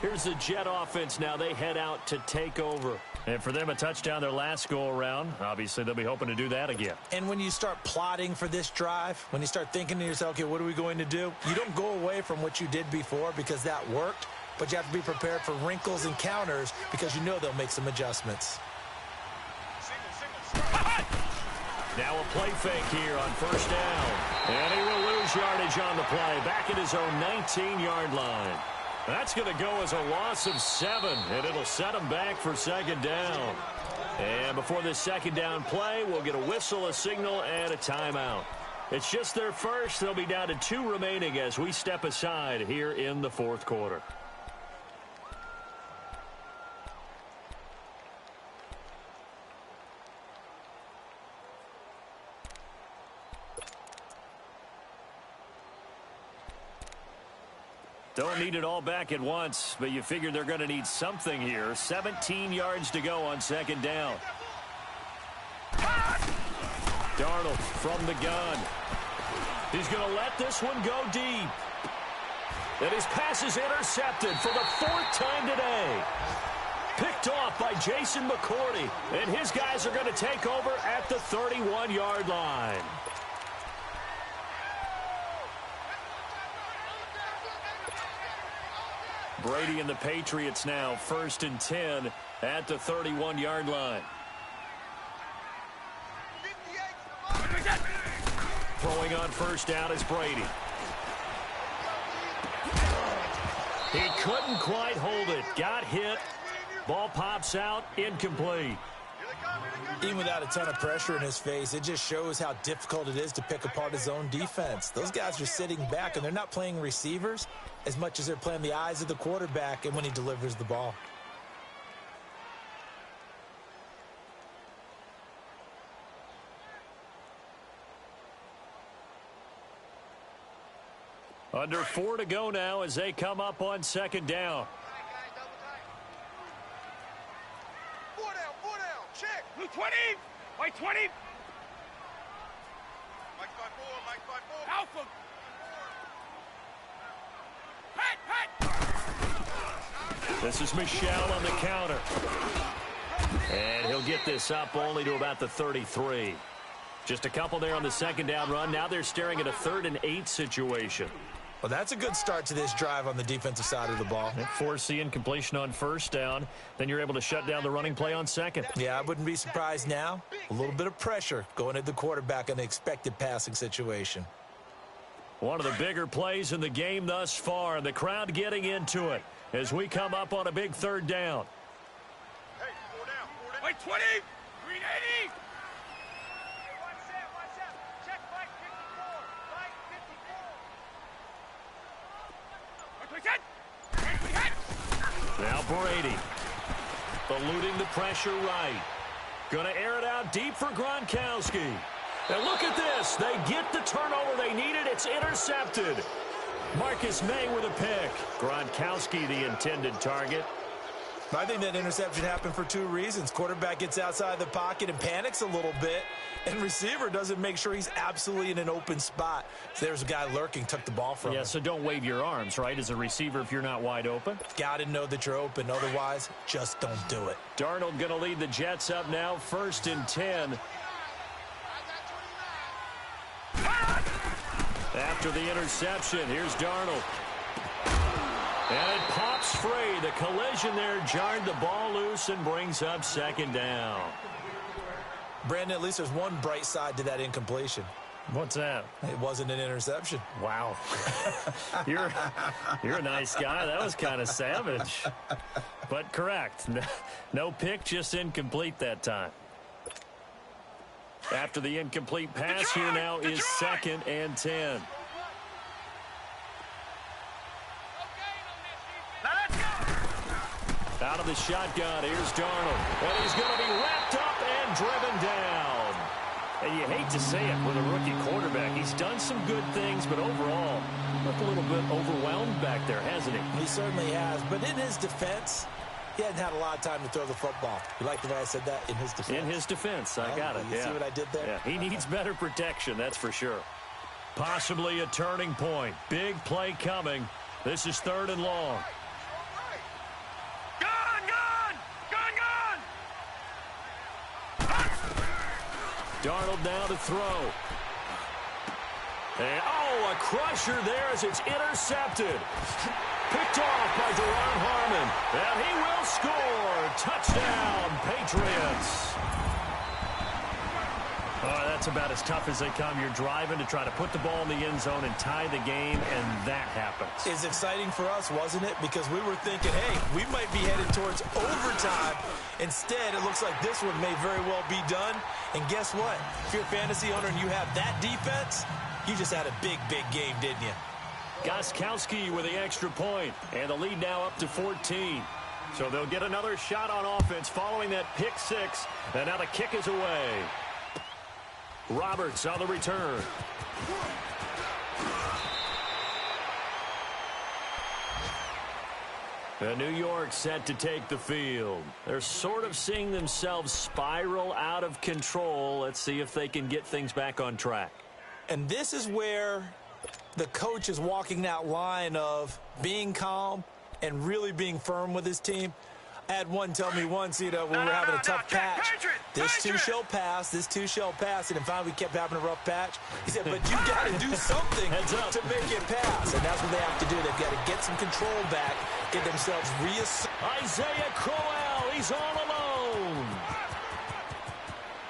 Here's the Jet offense now. They head out to take over. And for them, a touchdown their last go-around. Obviously, they'll be hoping to do that again. And when you start plotting for this drive, when you start thinking to yourself, okay, what are we going to do? You don't go away from what you did before because that worked, but you have to be prepared for wrinkles and counters because you know they'll make some adjustments. Now a play fake here on 1st down. And he will lose yardage on the play. Back at his own 19-yard line. That's going to go as a loss of 7, and it'll set him back for 2nd down. And before this 2nd down play, we'll get a whistle, a signal, and a timeout. It's just their first. They'll be down to 2 remaining as we step aside here in the 4th quarter. Don't need it all back at once, but you figure they're going to need something here. 17 yards to go on 2nd down. Darnold from the gun. He's going to let this one go deep. And his pass is intercepted for the 4th time today. Picked off by Jason McCourty. And his guys are going to take over at the 31-yard line. Brady and the Patriots now 1st and 10 at the 31-yard line. Throwing on 1st down is Brady. He couldn't quite hold it. Got hit. Ball pops out. Incomplete. Even without a ton of pressure in his face, it just shows how difficult it is to pick apart his own defense. Those guys are sitting back, and they're not playing receivers as much as they're playing the eyes of the quarterback and when he delivers the ball. Under 4 to go now as they come up on 2nd down. 4 down, check. Blue 20, white 20. Mike 5-4, Alpha. This is Michelle on the counter. And he'll get this up only to about the 33. Just a couple there on the 2nd down run. Now they're staring at a 3rd and 8 situation. Well, that's a good start to this drive on the defensive side of the ball. Force the incompletion on 1st down. Then you're able to shut down the running play on 2nd. Yeah, I wouldn't be surprised now. A little bit of pressure going at the quarterback in an expected passing situation. One of the bigger plays in the game thus far, and the crowd getting into it as we come up on a big 3rd down. Hey, 4 down. White 20, green 80. Check, Mike 54. Now Brady eluding the pressure right. Going to air it out deep for Gronkowski. And look at this. They get the turnover they needed. It's intercepted. Marcus May with a pick. Gronkowski the intended target. I think that interception happened for 2 reasons. Quarterback gets outside the pocket and panics a little bit, and receiver doesn't make sure he's absolutely in an open spot. So there's a guy lurking, took the ball from him. Yeah, so don't wave your arms, right, as a receiver if you're not wide open. Got to know that you're open. Otherwise, just don't do it. Darnold going to lead the Jets up now, 1st and 10. After the interception, here's Darnold. And it pops free. The collision there jarred the ball loose and brings up second down. Brandon, at least there's one bright side to that incompletion. What's that? It wasn't an interception. Wow. You're a nice guy. That was kind of savage. But correct. No pick, just incomplete that time. After the incomplete pass, here now is 2nd and 10. Out of the shotgun, here's Darnold. And he's going to be wrapped up and driven down. And you hate to say it with a rookie quarterback. He's done some good things, but overall, looked a little bit overwhelmed back there, hasn't he? He certainly has. But in his defense, he hadn't had a lot of time to throw the football. You like the way I said that? In his defense. In his defense. I got it. You see what I did there? Yeah, he needs better protection, that's for sure. Possibly a turning point. Big play coming. This is 3rd and long. Darnold now to throw. And, a crusher there as it's intercepted. Picked off by Deron Harmon. And he will score. Touchdown, Patriots. Oh, that's about as tough as they come. You're driving to try to put the ball in the end zone and tie the game, and that happens. It's exciting for us, wasn't it? Because we were thinking, hey, we might be headed towards overtime. Instead, it looks like this one may very well be done. And guess what? If you're a fantasy owner and you have that defense, you just had a big, big game, didn't you? Gostkowski with the extra point, and the lead now up to 14. So they'll get another shot on offense following that pick six, and now the kick is away. Roberts on the return. And New York set to take the field. They're sort of seeing themselves spiral out of control. Let's see if they can get things back on track. And this is where the coach is walking that line of being calm and really being firm with his team. I had one tell me once, when we were having a tough patch, this too shall pass, this too shall pass, and then finally we kept having a rough patch. He said, but you got to do something to make it pass, and that's what they have to do. They've got to get some control back, get themselves reasserted. Isaiah Crowell, he's all alone.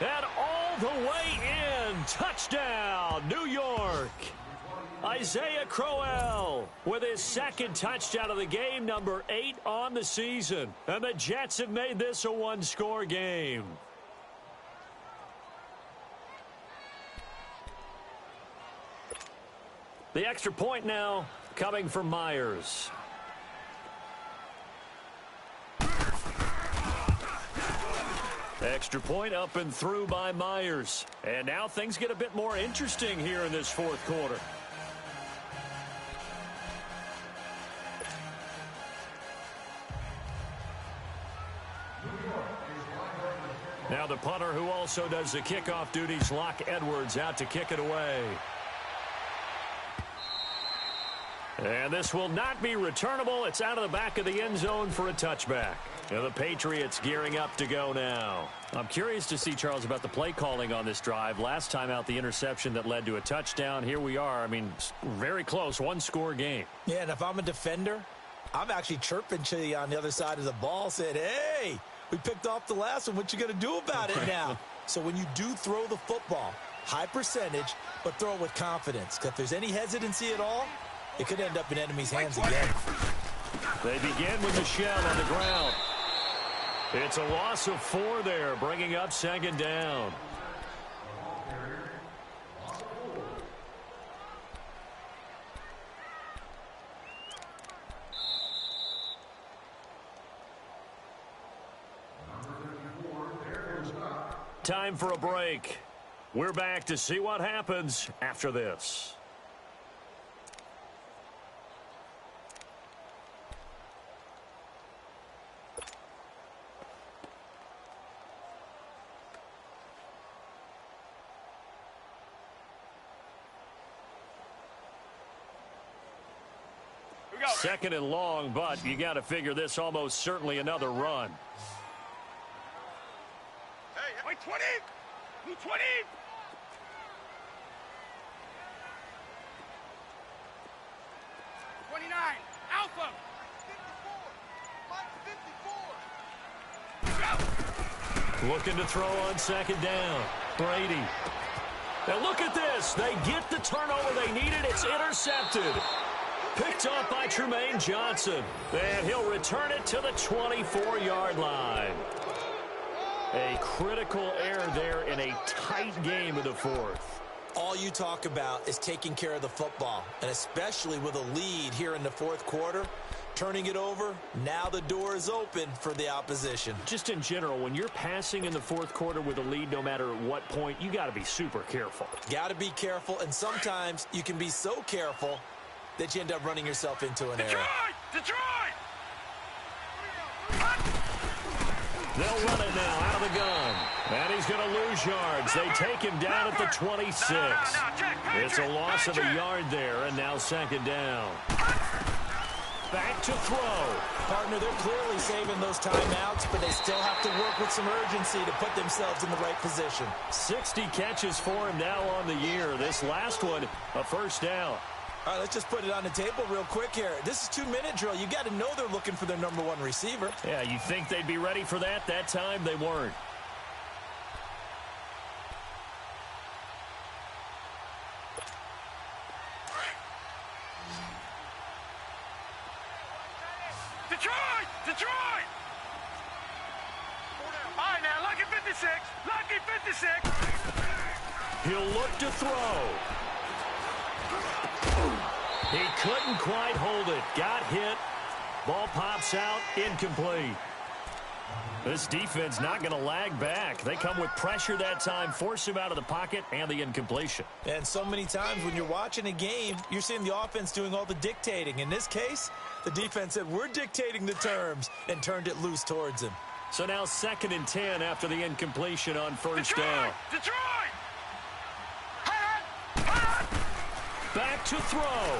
And all the way in, touchdown, New York. Isaiah Crowell with his 2nd touchdown of the game, number 8 on the season. And the Jets have made this a one-score game. The extra point now coming from Myers. Extra point up and through by Myers. And now things get a bit more interesting here in this 4th quarter. Now the punter who also does the kickoff duties, Locke Edwards, out to kick it away. And this will not be returnable. It's out of the back of the end zone for a touchback. And the Patriots gearing up to go now. I'm curious to see, Charles, about the play calling on this drive. Last time out, the interception that led to a touchdown. Here we are. I mean, very close, one-score game. Yeah, and if I'm a defender, I'm actually chirping to you on the other side of the ball, saying, hey, we picked off the last one. What you going to do about it now? So when you do throw the football, high percentage, but throw it with confidence. Because if there's any hesitancy at all, it could end up in enemy's hands again. They begin with the shell on the ground. It's a loss of 4 there, bringing up 2nd down. Time for a break. We're back to see what happens after this. Second and long, but you got to figure this almost certainly another run. Hey, wait, 20! Blue 20! '29, Alpha! Looking to throw on second down. Brady. Now look at this. They get the turnover they needed. It's intercepted. Picked off by Tremaine Johnson. And he'll return it to the 24-yard line. A critical error there in a tight game of the fourth. All you talk about is taking care of the football, and especially with a lead here in the fourth quarter. Turning it over, now the door is open for the opposition. Just in general, when you're passing in the fourth quarter with a lead, no matter at what point, you got to be super careful. Got to be careful, and sometimes you can be so careful that you end up running yourself into an error. Detroit! They'll run it now out of the gun. And he's going to lose yards. They take him down at the 26. It's a loss of a yard there, and now second down. Back to throw. Partner, they're clearly saving those timeouts, but they still have to work with some urgency to put themselves in the right position. 60 catches for him now on the year. This last one, a first down. All right, let's just put it on the table real quick here. This is 2-minute drill. You got to know they're looking for their number one receiver. Yeah, you think they'd be ready for that? That time they weren't. Detroit! All right, now, lucky 56. Lucky 56. He'll look to throw. He couldn't quite hold it. Got hit. Ball pops out. Incomplete. This defense not going to lag back. They come with pressure that time, force him out of the pocket, and the incompletion. And so many times when you're watching a game, you're seeing the offense doing all the dictating. In this case, the defense said, we're dictating the terms, and turned it loose towards him. So now 2nd and 10 after the incompletion on first down. Detroit! Back to throw.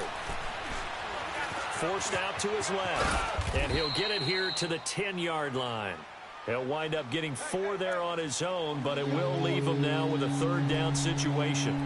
Forced out to his left. And he'll get it here to the 10-yard line. He'll wind up getting 4 there on his own, but it will leave him now with a 3rd down situation.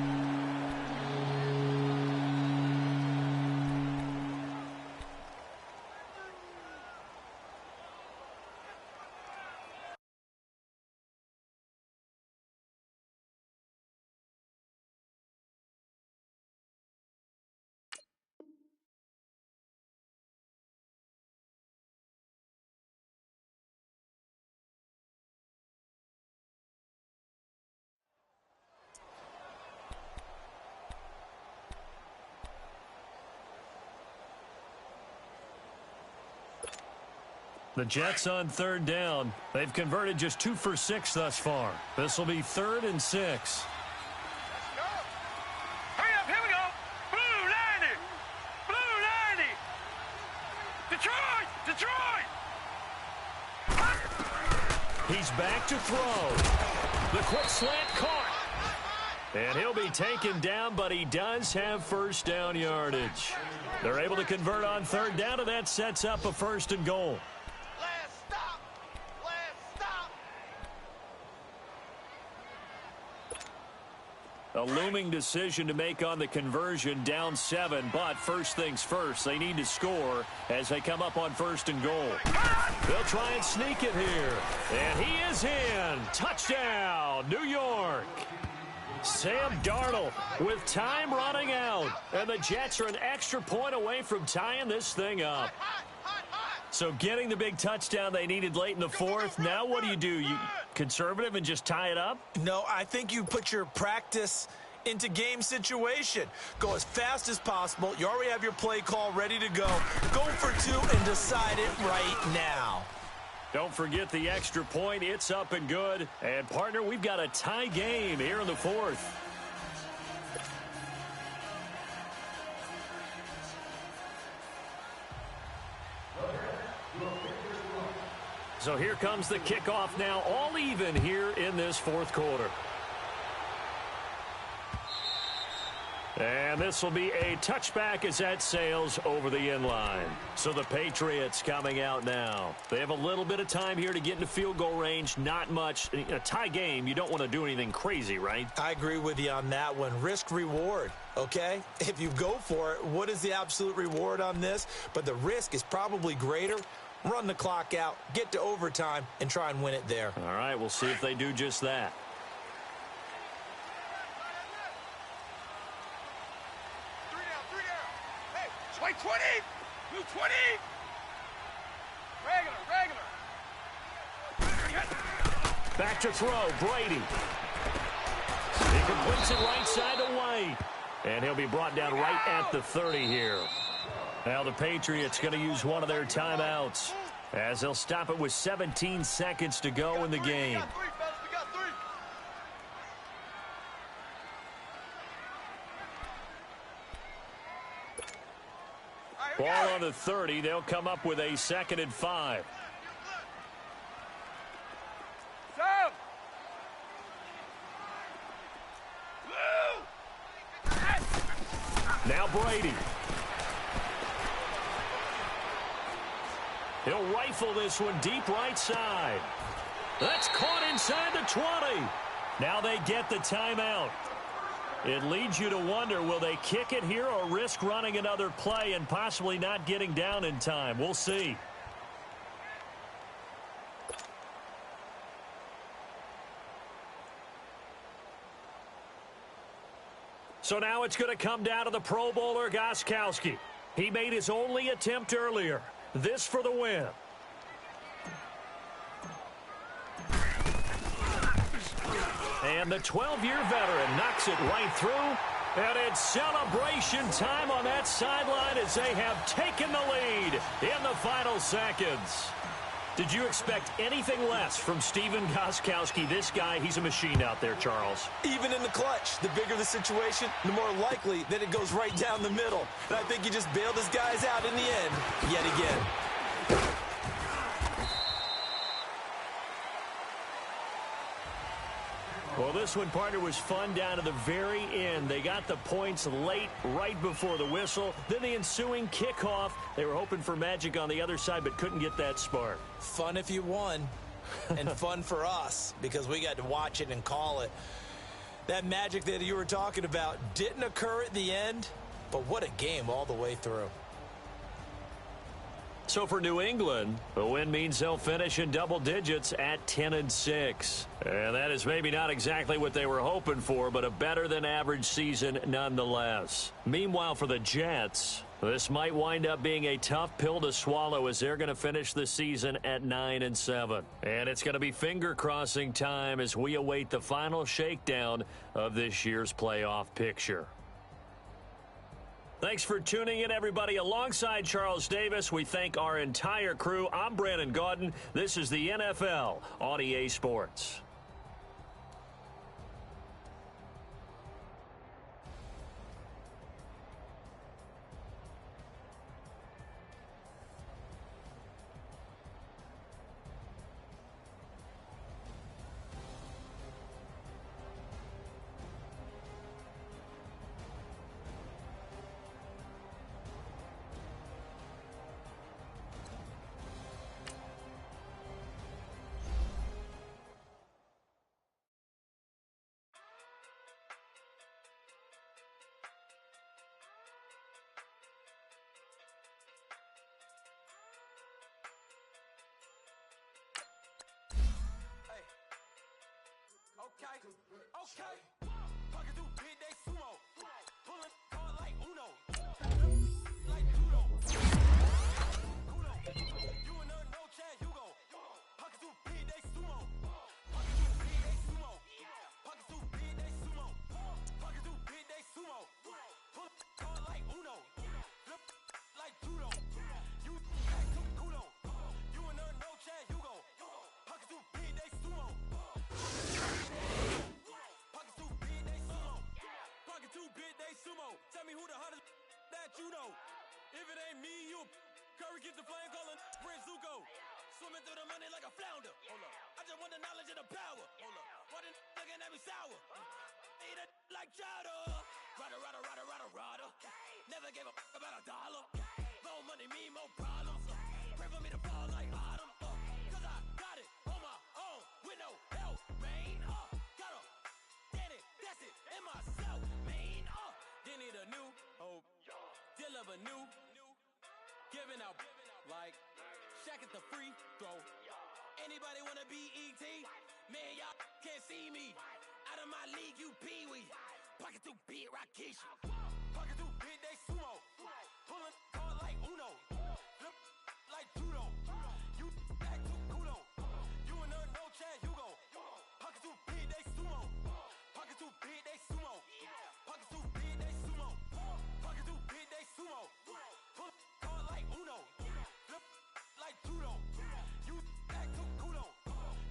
The Jets on 3rd down. They've converted just 2 for 6 thus far. This will be 3rd and 6. Hurry up, here we go. Blue 90. Blue 90. Detroit! He's back to throw. The quick slant caught. And he'll be taken down, but he does have first down yardage. They're able to convert on 3rd down, and that sets up a 1st and goal. A looming decision to make on the conversion, down 7, but first things first, they need to score as they come up on 1st and goal. They'll try and sneak it here, and he is in. Touchdown, New York. Sam Darnold with time running out, and the Jets are an extra point away from tying this thing up. So getting the big touchdown they needed late in the 4th, now what do? You conservative and just tie it up? No, I think you put your practice into game situation. Go as fast as possible. You already have your play call ready to go. Go for 2 and decide it right now. Don't forget the extra point. It's up and good. And, partner, we've got a tie game here in the 4th. So here comes the kickoff now, all even here in this 4th quarter. And this will be a touchback as that sails over the end line. So the Patriots coming out now. They have a little bit of time here to get into field goal range. Not much. In a tie game, you don't want to do anything crazy, right? I agree with you on that one. Risk reward, okay? If you go for it, what is the absolute reward on this? But the risk is probably greater run the clock out, get to overtime, and try and win it there. All right, we'll see if they do just that. Three down. Hey, swing 20. Move 20. Regular. Back to throw, Brady. He completes it right side to White. And he'll be brought down right at the 30 here. Now the Patriots going to use one of their timeouts as they'll stop it with 17 seconds to go in the game. Ball on the 30. They'll come up with a 2nd and 5. Now Brady. He'll rifle this one deep right side. That's caught inside the 20. Now they get the timeout. It leads you to wonder, will they kick it here or risk running another play and possibly not getting down in time? We'll see. So now it's going to come down to the Pro Bowler Gostkowski. He made his only attempt earlier. This for the win. And the 12-year veteran knocks it right through. And it's celebration time on that sideline as they have taken the lead in the final seconds. Did you expect anything less from Stephen Gostkowski? This guy, he's a machine out there, Charles. Even in the clutch, the bigger the situation, the more likely that it goes right down the middle. And I think he just bailed his guys out in the end, yet again. Well, this one, partner, was fun down to the very end. They got the points late, right before the whistle. Then the ensuing kickoff. They were hoping for magic on the other side, but couldn't get that spark. Fun if you won, and fun for us, because we got to watch it and call it. That magic that you were talking about didn't occur at the end, but what a game all the way through. So for New England, the win means they'll finish in double digits at 10-6. And that is maybe not exactly what they were hoping for, but a better than average season nonetheless. Meanwhile, for the Jets, this might wind up being a tough pill to swallow as they're going to finish the season at 9-7. And it's going to be finger-crossing time as we await the final shakedown of this year's playoff picture. Thanks for tuning in, everybody. Alongside Charles Davis, we thank our entire crew. I'm Brandon Gaudin. This is the NFL on EA Sports. Okay. Pocket through big day sumo. Pulling hard like Uno. Like Judo. Kudo. You and no Chad Hugo. Pocket through big day sumo. Pocket through big day sumo. Pocket through big day sumo. Pocket through big day sumo. Pull hard like Uno. Flip like Judo. You back to Kudo. You and no Chad Hugo. Pocket through big day sumo. Tell me who the hottest that you know. If it ain't me, you Curry get the flame calling Prince Zuko. Swimming through the money like a flounder. Hold up. I just want the knowledge and the power. Hold up. Why the looking at me sour? Eat it like chowder. Rada. Never gave a about a dollar. More money, me, more problems. Pray for me to fall like autumn. Cause I got it on my own with no help, man. Got a get it, that's it, in myself, man. They need a new hope, deal of a new, giving out like Shaq Shaq at the free throw. Anybody wanna be ET? Man, y'all can't see me. Out of my league, you pee-wee. Pocket too big, Rakesh. Pocket too big, they sumo. Pulling card like Uno. Flip like judo. You act too kudo. You and her, no Chad Hugo. Pocket too big, they sumo. Pocket too big, they sumo. Pocket too big, they sumo. Pocket too big, they sumo. Pull card like Uno. Flip like judo. You act too kudo.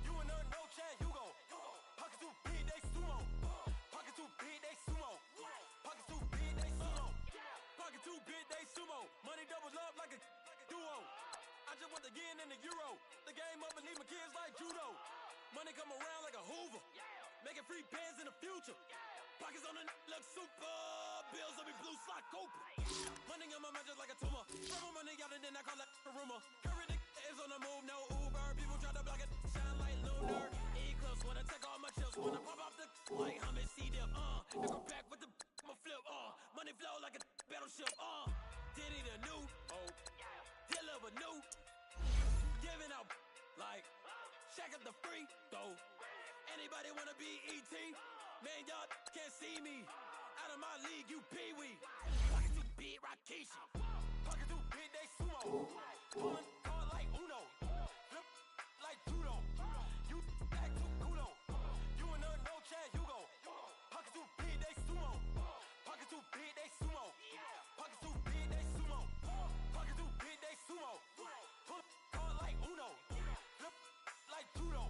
You and her, no Chad Hugo. Pocket too big, they sumo. Pocket too big, they sumo. Pocket too big, they sumo. Pocket too big, they sumo. Money doubles up like a duo. I just want the yen and the euro. The game up and leave my kids like judo. Money come around like a Hoover. Making free bands in the future. Pockets on the look super. Bills on me blue slot Cooper. Money on my mind just like a tumor. Throw my money out and then I call that a rumor. Curry the is on the move, no Uber. People try to block it, shine like lunar. Eclipse wanna take all my chips. Wanna pop off the like hummus C-dip. They go back with the I'ma flip. Money flow like a battleship. Diddy the new. Deliver new. Giving out like Shaq at the free throw. Anybody wanna be ET? Man, y'all can't see me. Out of my league, you pee-wee. Pocket too big, Rakesh. Pocket too big, they sumo. Pulling card like Uno. Flip like judo. You act too kudo. You and her, no Chad Hugo. Pocket too big, they sumo. Pocket too big, they sumo. Pocket too big, they sumo. Pocket too big, they sumo. Pull card like Uno. Flip like judo.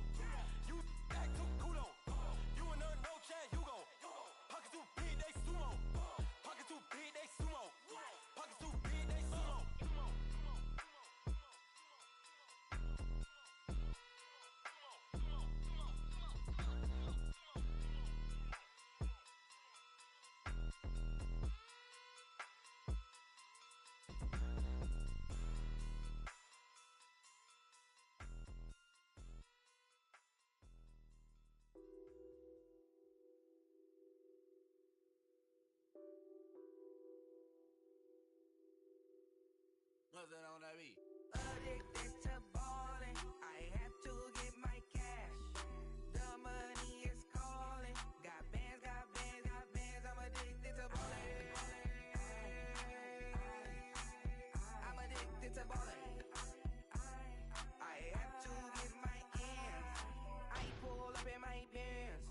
You act too kudo. You and her, no Chad Hugo. Pocket too big, they sumo. Pocket too big, they sumo. Pocket too big, they sumo. Nothing on that beat. Addicted to ballin', I have to get my cash. The money is calling. Got bands, got bands, got bands. I'm addicted to ballin'. I'm addicted to ballin'. I have to get my ends. I pull up in my pants,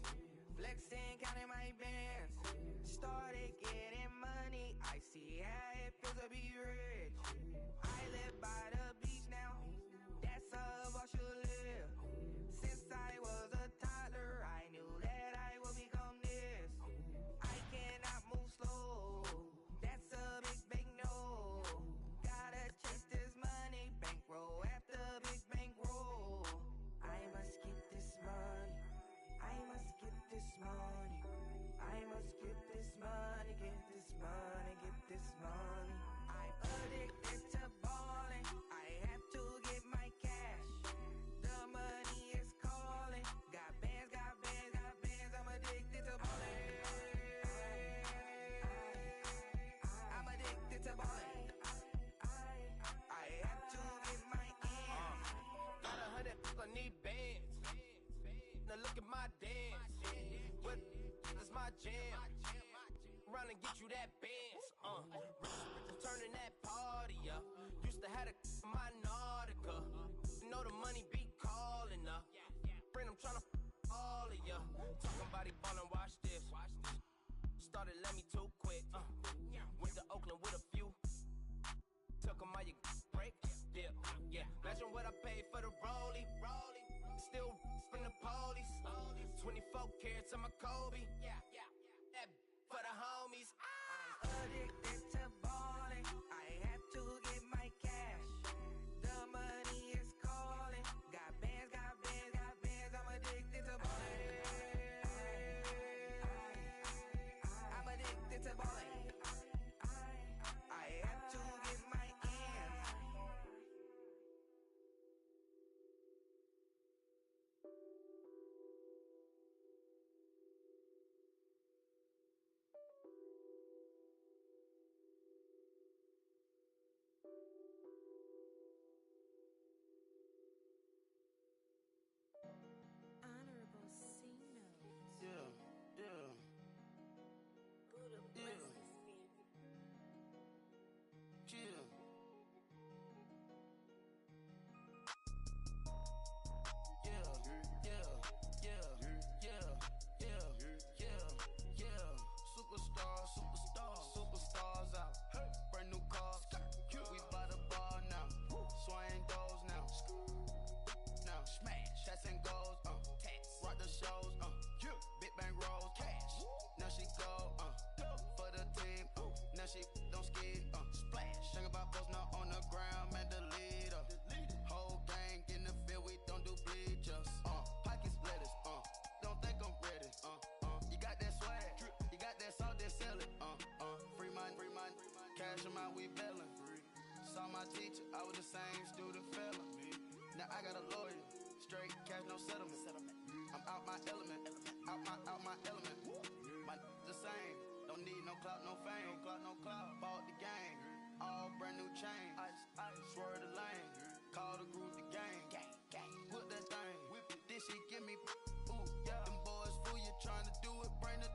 flexing, counting my bands. Started getting money. I see how it feels to be rich. I live by the beach now, that's how I should live. Since I was a toddler, I knew that I would become this. I cannot move slow, that's a big no. Gotta chase this money, bankroll after big bankroll. I must get this money, I must get this money. I must get this money, get this money, get this money. I'm addicted to ballin', I have to get my cash. The money is calling. Got bands, got bands, got bands. I'm addicted to ballin'. I'm addicted to ballin'. I have to get my ends. Got 100, I need bands. Now look at my dance. What is my jam? Run and get you that bands. Turning that party up. Used to have a my Nautica. You know the money be calling up. Friend, I'm tryna all of ya. Talking about he ballin', watch this. Started let me too quick. Went to Oakland with a few. Took 'em all your break. Yeah. Imagine what I paid for the rollie. Still from the police. 24 carats on my Kobe. That for the homies. I'm addicted to ballin'. I have to get my cash. The money is calling. Got bands, got bands, got bands. I'm addicted to ballin'. I'm addicted to ballin'. I have to get my ends. my teacher, I was the same student fella. Now I got a lawyer, straight cash, no settlement. I'm out my element, out my element. My the same, don't need no clout, no fame. Bought the game, all brand new chain. Swerve the lane, call the group the gang. Put that thing, whip it, this shit give me. Ooh, yeah. Them boys fool you trying to do it, bring the.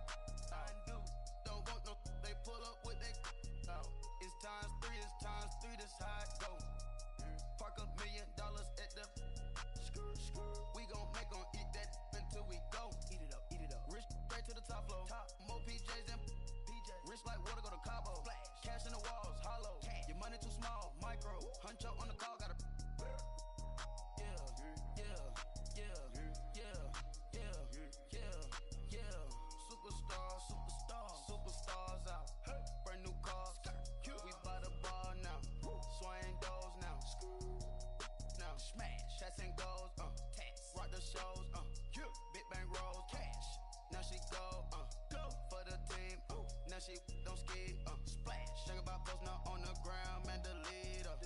Don't want no, they pull up with they. It's times three, this how it go. Park $1 million at the. We gon' make 'em eat that until we go. Eat it up. Rich straight to the top floor. More PJs than PJs. Rich like water, go to Cabo. Flash. Cash in the walls, hollow. Your money too small, micro. Hunch up on the call, gotta. Superstars out. Brand new cars. We buy the bar now. Swing doors now. Now smash. Shots and goals. Rock the shows. Big bang rolls. Cash. Now she go. For the team. Now she don't ski. Splash. Think about posting up on the ground, man. Delete her.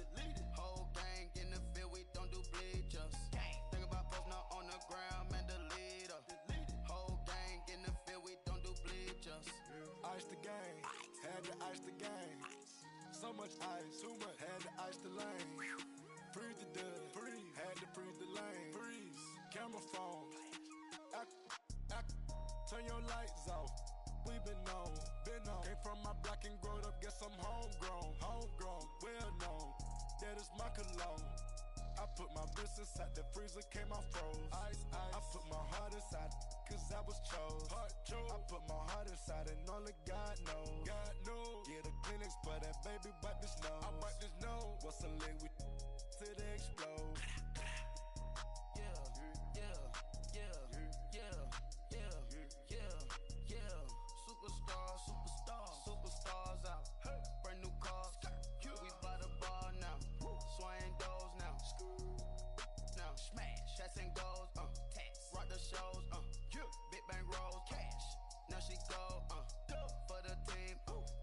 Whole gang in the field. We don't do bleachers. Think about posting up on the ground, man. Delete her. Whole gang in the field. We don't do bleachers. Ice the game, had to ice the game. So much ice, too much, had to ice the lane. Freeze the dud, had to freeze the lane. Freeze, camera phone. Turn your lights off. We been on. Came from my block and growed up, guess I'm homegrown, well known. That is my cologne. I put my wrist inside the freezer, came out froze. Ice. I put my heart inside, cause I was chose. I put my heart inside and only God knows. Yeah, the clinics, but that baby wipe this nose. I wipe this nose. What's a leg with till they explode? Superstars out. Brand new cars. We buy the bar now. Swing doors now. Now smash. Shots and goals. Rock the shows. Big bang rolls. Cash. Now she go. For the team.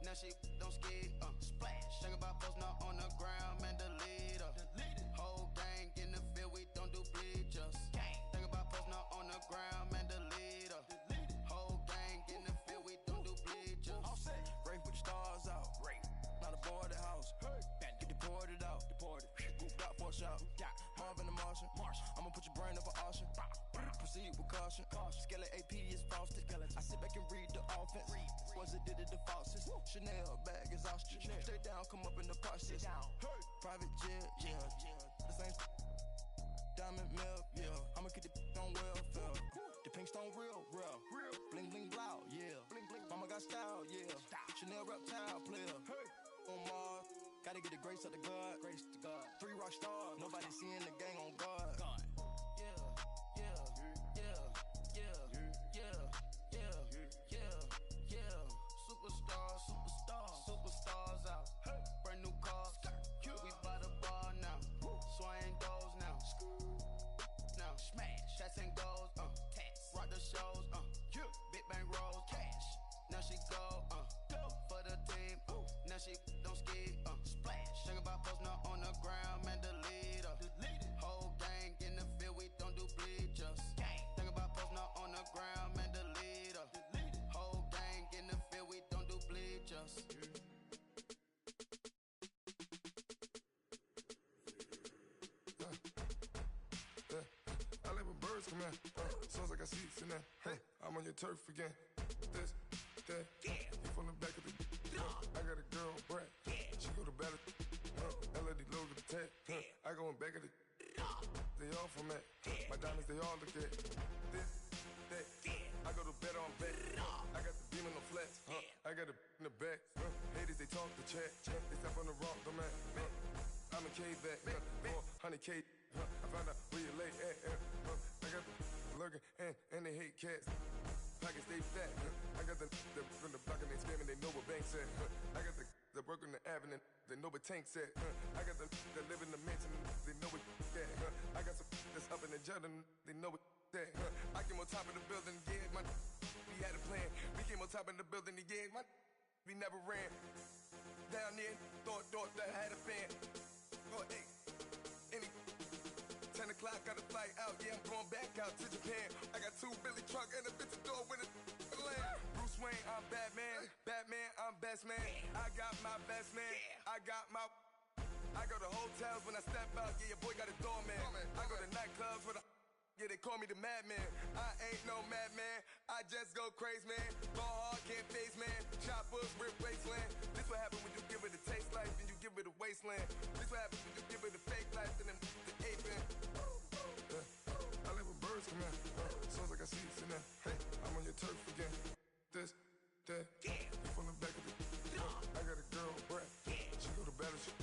Now she don't ski. Splash. Think about posting up on the ground, man. Delete her. Whole gang in the field. We don't do bleachers. Think about posting up on the ground, man. Delete her. Whole gang in the field. We don't do bleachers. Ray put the stars out. Not a boarded house. Get deported out. Gooped out for a shot. Marvin the Martian. I'ma put your brain up for auction. Proceed with caution. Skeleton AP is frosted. I sit back and read the offense. Was it did it the faucets? Chanel bag is ostrich. Stay down, come up in the process. Private jet, yeah. The same diamond milk, yeah. I'ma keep the on welfare. The pink stone real. Bling bling blow, yeah. Mama got style, yeah. Chanel reptile player. On Mars, gotta get the grace of the God. 3 rock stars, nobody seeing the gang on guard. Superstars out. Brand new cars. We buy the bar now. Swing doors now. Now smash. Shots and goals. Rock the shows. Big bang rolls. Cash. Now she go. For the team. Now she don't ski. Splash. Think about posting up on the ground, man. Delete her. Whole gang in the field. We don't do bleachers. Think about posting up on the ground, man. Delete her. Whole gang in the field. We don't do bleachers. I like when birds come in. Sounds like I see seats in there. Hey, I'm on your turf again. This, that, you from the back of the. I got a girl, Brad. She go to battle. LED logo the tag. I go in back of the. They all from that. My diamonds, they all look at. This, that. I go to bed on bed. I got the beam in the flat. I got it in the back. Haters, they talk the chat. They step on the rock, the man. I'm a K back. 400K. I found out where you lay at. I got the lurking and they hate cats. Pockets stay fat. I got the from the block and they screaming, they know what banks at. I got the work on the avenue, they know what tanks at. I got the that live in the mansion, they know what that. I got some that's up in the jutting, they know what that. I came on top of the building, yeah, my we had a plan. We came on top of the building, yeah, my we never ran. Down there, thought that I had a fan. or 8. Any 10 o'clock, got a flight out. Yeah, I'm going back out to Japan. I got 2 Billy truck and a bitch door with a land. Bruce Wayne, I'm Batman. Batman, I'm best man. I got my best man. I got my. I go to hotels when I step out. Yeah, your boy got a doorman. I go to nightclubs with a. Yeah, they call me the madman. I ain't no madman. I just go crazy, man. Ball hard, can't face, man. Choppers, rip wasteland. This what happens when you give it a taste life and you give it a wasteland. This what happens when you give it a fake life and then the aping. I live with birds come in. Sounds like I see it in there. Hey, I'm on your turf again. This, that. You from the back of the. I got a girl, Brad. She go to battleship.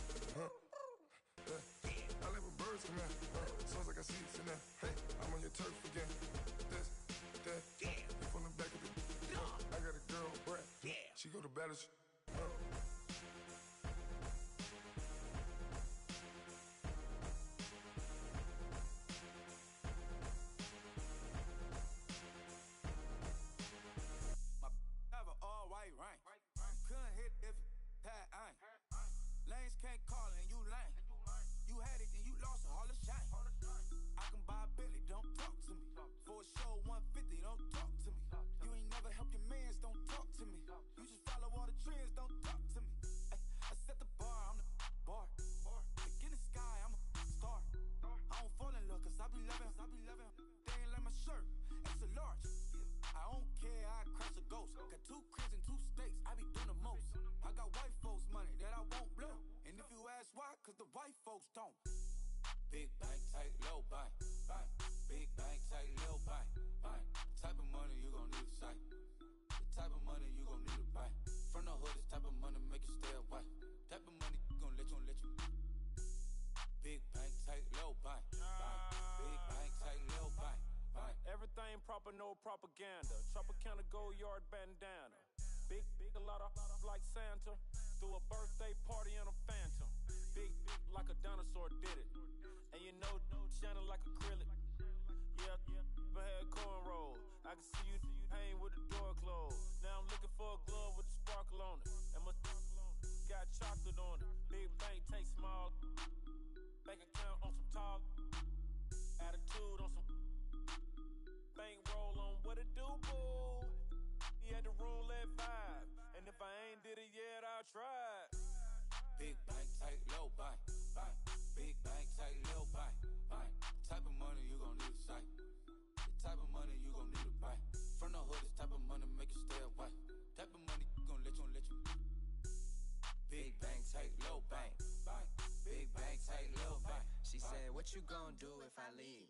I live with birds come in. Sounds like I see it in there. Hey, I'm on your turf again. This, that. You from the back of the. I got a girl, Brad. She go to battleship. Couldn't hit if it had ain't. Lanes can't call and you lame. You had it and you lost a Hall of Shame. I can buy a Billy, don't talk to me. For a show 150, don't talk to me. You ain't never helped your mans, don't talk to me. You just follow all the trends, don't talk to me. I set the bar, I'm the bar. Like in the sky, I'm a star. I don't fall in love cause I be loving. They ain't like my shirt, extra large. I don't care, I crash a ghost. Got 2 cribs and 2 states, I be doing the most. I got white folks money that I won't blow. And if you ask why, cause the white folks don't. Big bank, tight, low bank, bank. Big bank, tight, low bank, bank. Type of money you gon' need a sight. The type of money you gon' need a buy. From the hood, this type of money make you stay away. Type of money gon' let you. Big bank, tight, low bank, bank. Big bank, tight, low bank. Everything proper, no propaganda. Tropicana Gold Yard bandana. Big, a lot of like Santa. Threw a birthday party in a phantom. Big, like a dinosaur did it. And you know, shining like acrylic. Yeah, but had cornrows. I can see you hang with the door closed. Now I'm looking for a glove with a sparkle on it. And my got chocolate on it. Big bank, take small. Bank account on some tall. Attitude on some. Bank roll on what it do, boo. He had the roulette vibe. And if I ain't did it yet, I'll try. Big bank, tight, low bank, bank. Big bank, tight, low bank, bank. Type of money you gon' need a sight. The type of money you gon' need to buy. From the hood, this type of money make you stay away. Type of money gon' let you. Big bank, tight, low bank, bank. Big bank, tight, low bank. She said, what you gon' do if I leave?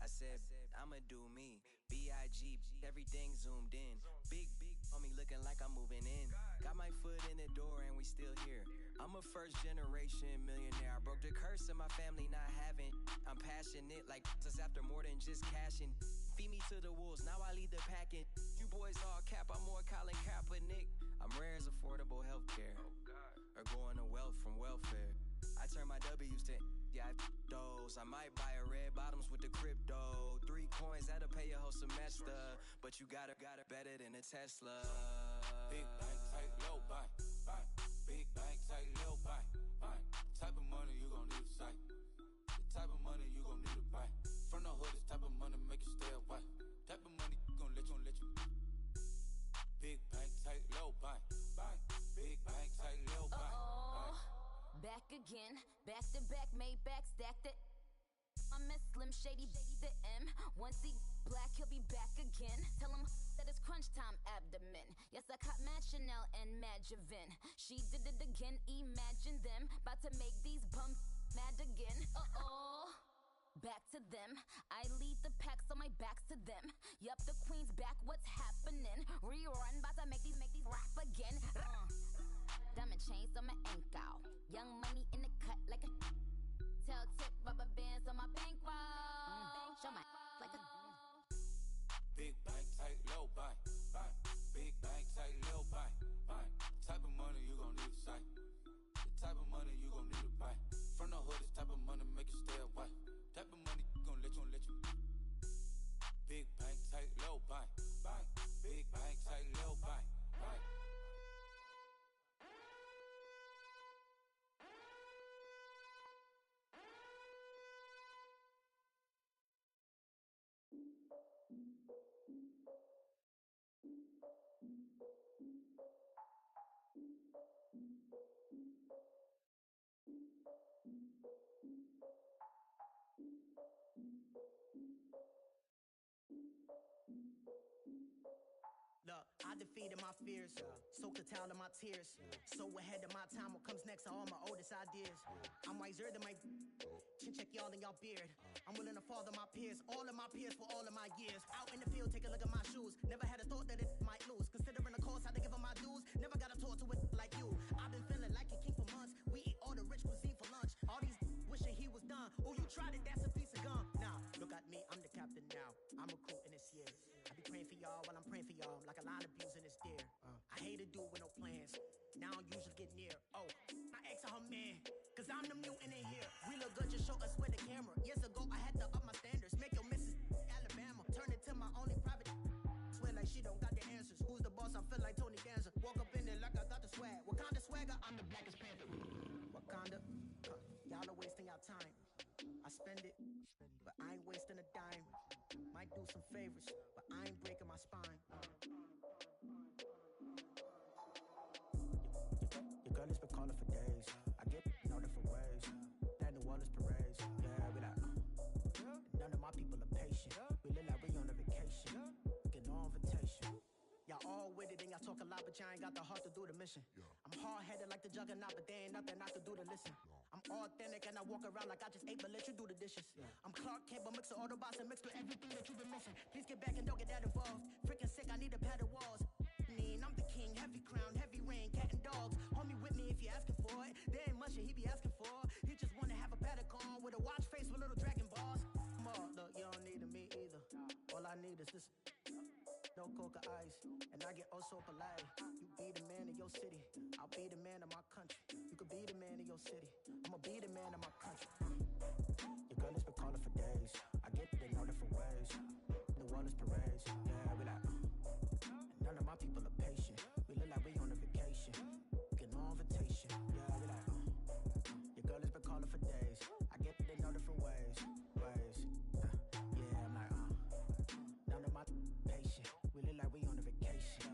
I said, I'ma do me. B.I.G. Everything zoomed in. Big on me looking like I'm moving in. Got my foot in the door and we still here. I'm a first generation millionaire. I broke the curse of my family not having. I'm passionate like just after more than just cashing. Feed me to the wolves, now I lead the packing. You boys all cap, I'm more Colin Kaepernick. I'm rare as affordable healthcare. Or going to wealth from welfare. I turn my W's to those. I might buy a red bottoms with the crypto. 3 coins, that'll pay your whole semester. But you got it better than a Tesla. Big bank, tight, low bank, bank. Big bank, tight, low bank, bank. Type of money you gon' need a sight. The type of money you gon' need to buy. From the hood, this type of money make you stay away. Type of money gon' let you. Big bank, tight, low bank, bank. Big bank, tight, low bank, bank. Back again, back to back, made back, stacked it. I'm a Slim Shady, the M. Once he black, he'll be back again. Tell him that it's crunch time abdomen. Yes, I caught Mad Chanel and Mad Javin. She did it again, imagine them. About to make these bums mad again. Back to them. I lead the pack, so my back's to them. Yup, the queen's back, what's happening? Rerun, about to make these rap again. Diamond chains on my ankle. Young money in the cut like a tail tip, rubber bands on my bankroll. Show my like a Big bank, tight, low bank, bank. Big bank, tight, low bank, bank. Type of money you gon' need a sight. The type of money you gon' need to buy. From the hood, this type of money make you stay away. Type of money gon' let you. Big bank, tight, low bank, bank. Big bank, tight, low bank, bank. fears. Soak the towel in my tears. So ahead of my time, what comes next are all my oldest ideas. I'm wiser than my chin check y'all in y'all beard. I'm willing to father my peers, all of my peers for all of my years. Out in the field, take a look at my shoes. Never had a thought that it might lose. Considering the cost, had to give them my dues. Never got a talk to it like you. I've been feeling like a king for months. We eat all the rich cuisine for lunch. All these wishing he was done. Oh, you tried it, that's a piece of gum. Now, look at me, I'm the captain now. I'm recruiting this year. I be praying for y'all while I'm praying for y'all. Like a line of abusing this deer. I hate a dude with no plans. Now I usually get near. Oh, my ex are her man. Cause I'm the mutant in here. We look good, just show us with the camera. Years ago, I had to up my standards. Make your missus Alabama. Turn it to my only private. Swear like she don't got the answers. Who's the boss? I feel like Tony Danza. Walk up in there like I got the swag. What kind of swagger? I'm the blackest panther. Wakanda. Y'all are wasting your time. I spend it, but I ain't wasting a dime. Might do some favors, but I ain't breaking my spine. Your girl has been calling for days. I get in all different ways. That New Orleans parades. Yeah, we like, none of my people are patient. We look like we on a vacation. Get no invitation. Y'all all with it and y'all talk a lot, but y'all ain't got the heart to do the mission. I'm hard-headed like the juggernaut, but there ain't nothing I can do to listen. I'm authentic and I walk around like I just ate, but let you do the dishes. I'm Clark Kent, but mix the Autobots and mixed with everything that you've been missing. Please get back and don't get that involved. Freaking sick, I need a padded walls. I'm the king, heavy crown, heavy rain, cat and dogs. Homie with me if you're asking for it. There ain't much that he be asking for. He just wanna have a paddock on with a watch face with little dragon balls. Look, you don't need me either. All I need is this. No coca ice, and I get oh so polite. You be the man of your city, I'll be the man of my country. You could be the man of your city, I'ma be the man of my country. Your girl has been calling for days. I get it in all different ways. New Orleans parades, yeah, we like. None of my people are patient. We look like we on a vacation. Get no invitation, yeah, we like. Your girl has been calling for days. I get it in all different ways. Yeah, I'm like, none of my patient. We look like we on a vacation.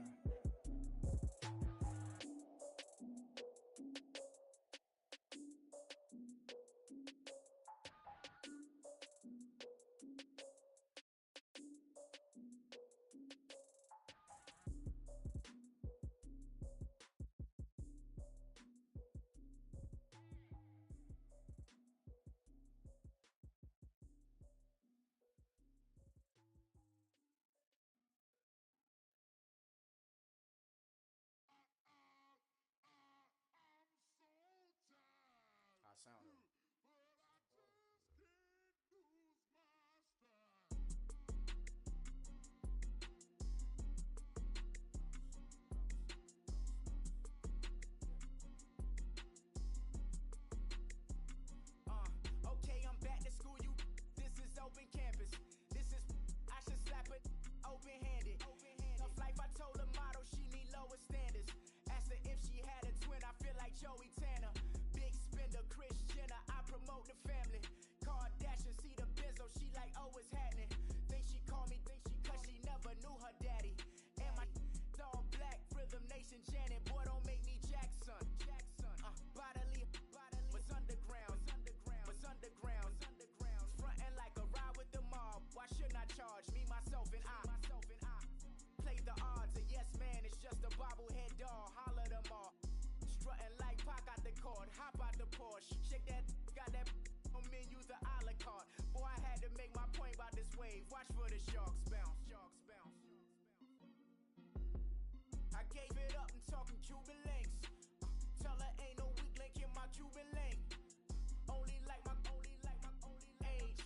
How sound though? Okay, I'm back to school, you. This is open campus. This is, I should slap it open-handed. Tough life, I told her model she need lower standards. Asked her if she had a twin, I feel like Joey Tanner. Big spender, Chris Jenner, I promote the family. Kardashian, see the Benzo, she like, oh, it's happening. Think she called me, cause she never knew her daddy. And my all black, Rhythm Nation Janet, boy, don't make me Jackson. Bodily, was underground. Frontin' like a ride with the mob. Why shouldn't I charge me, myself, and I? Play the odds, a yes man is just a bobblehead doll. Holler them all. Strutting like Pac out the court, hop out the Porsche. Shake that, got that on menus, the a la carte. Boy, I had to make my point about this wave. Watch for the sharks bounce. I gave it up and talking Cuban links. Tell her ain't no weak link in my Cuban link. Only like my age.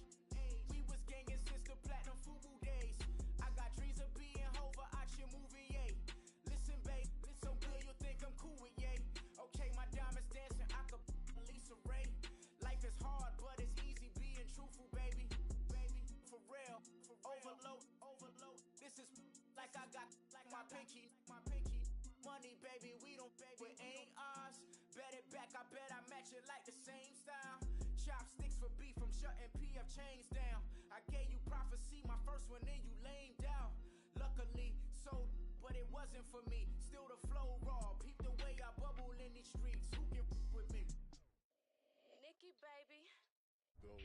We was gangin' since the platinum FUBU days. I got dreams of being Hova, action movie, yay. Listen, babe, so good you think I'm cool with yay. Okay, my diamonds dancing, I could Lisa Ray. Life is hard, but it's easy being truthful, baby. For real, overload. This is like I got like my pinky. Money, baby, we don't pay, it ain't ours. Bet it back, I bet I match it like the same style. Chopsticks for beef from shutting PF chains down. I gave you prophecy, my first one, then you lamed out. Luckily, sold, but it wasn't for me. Still the flow raw, peep the way I bubble in these streets. Who can with me? Nikki, baby. Go.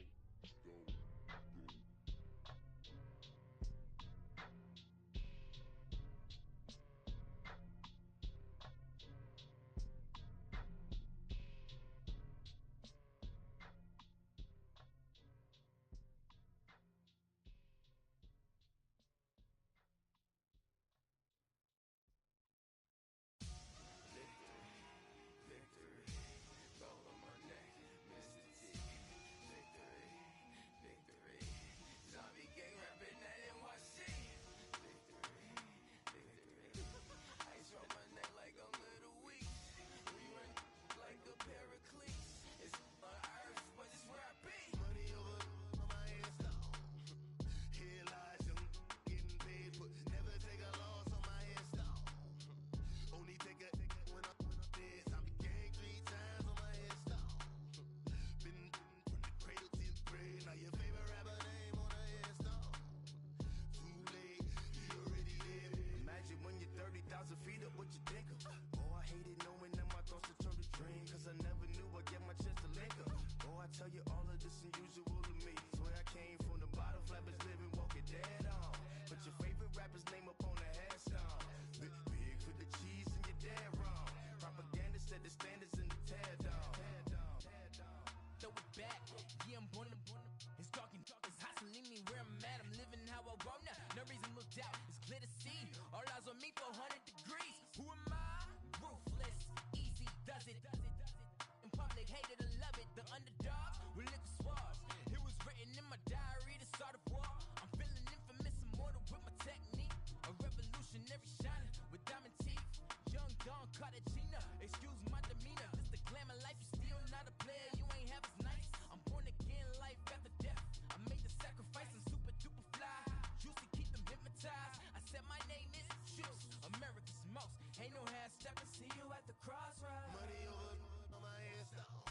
not a player, you ain't half as nice. I'm born again, life after death. I made the sacrifice, I'm super duper fly. Juicy, keep them hypnotized. I said my name is Juice, America's most. Ain't no half stepping, see you at the crossroads. Money over on my headstone.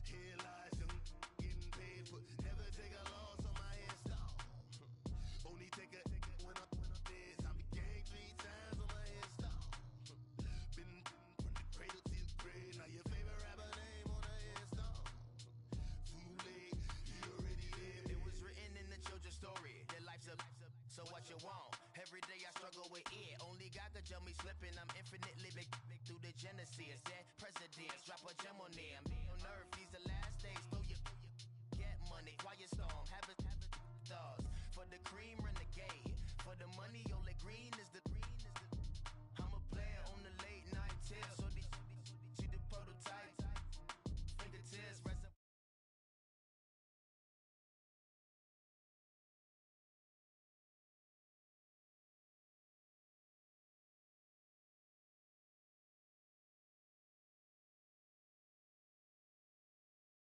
Here lies young, getting paid for. Never take a loss on my headstone. Only take a when I'm dead. I be gang 3 times on my headstone. Been from the cradle to the grave. Now your favorite rapper name on the headstone. Too late, you already dead. It was written in the children's story. Their life's a so what you want. Every day I struggle with it. Only God could tell me slipping. I'm infinitely big through the Genesis. Dead presidents, drop a gem on them. On earth, these the last days. Throw your get money, quiet storm. Have it thoughts for the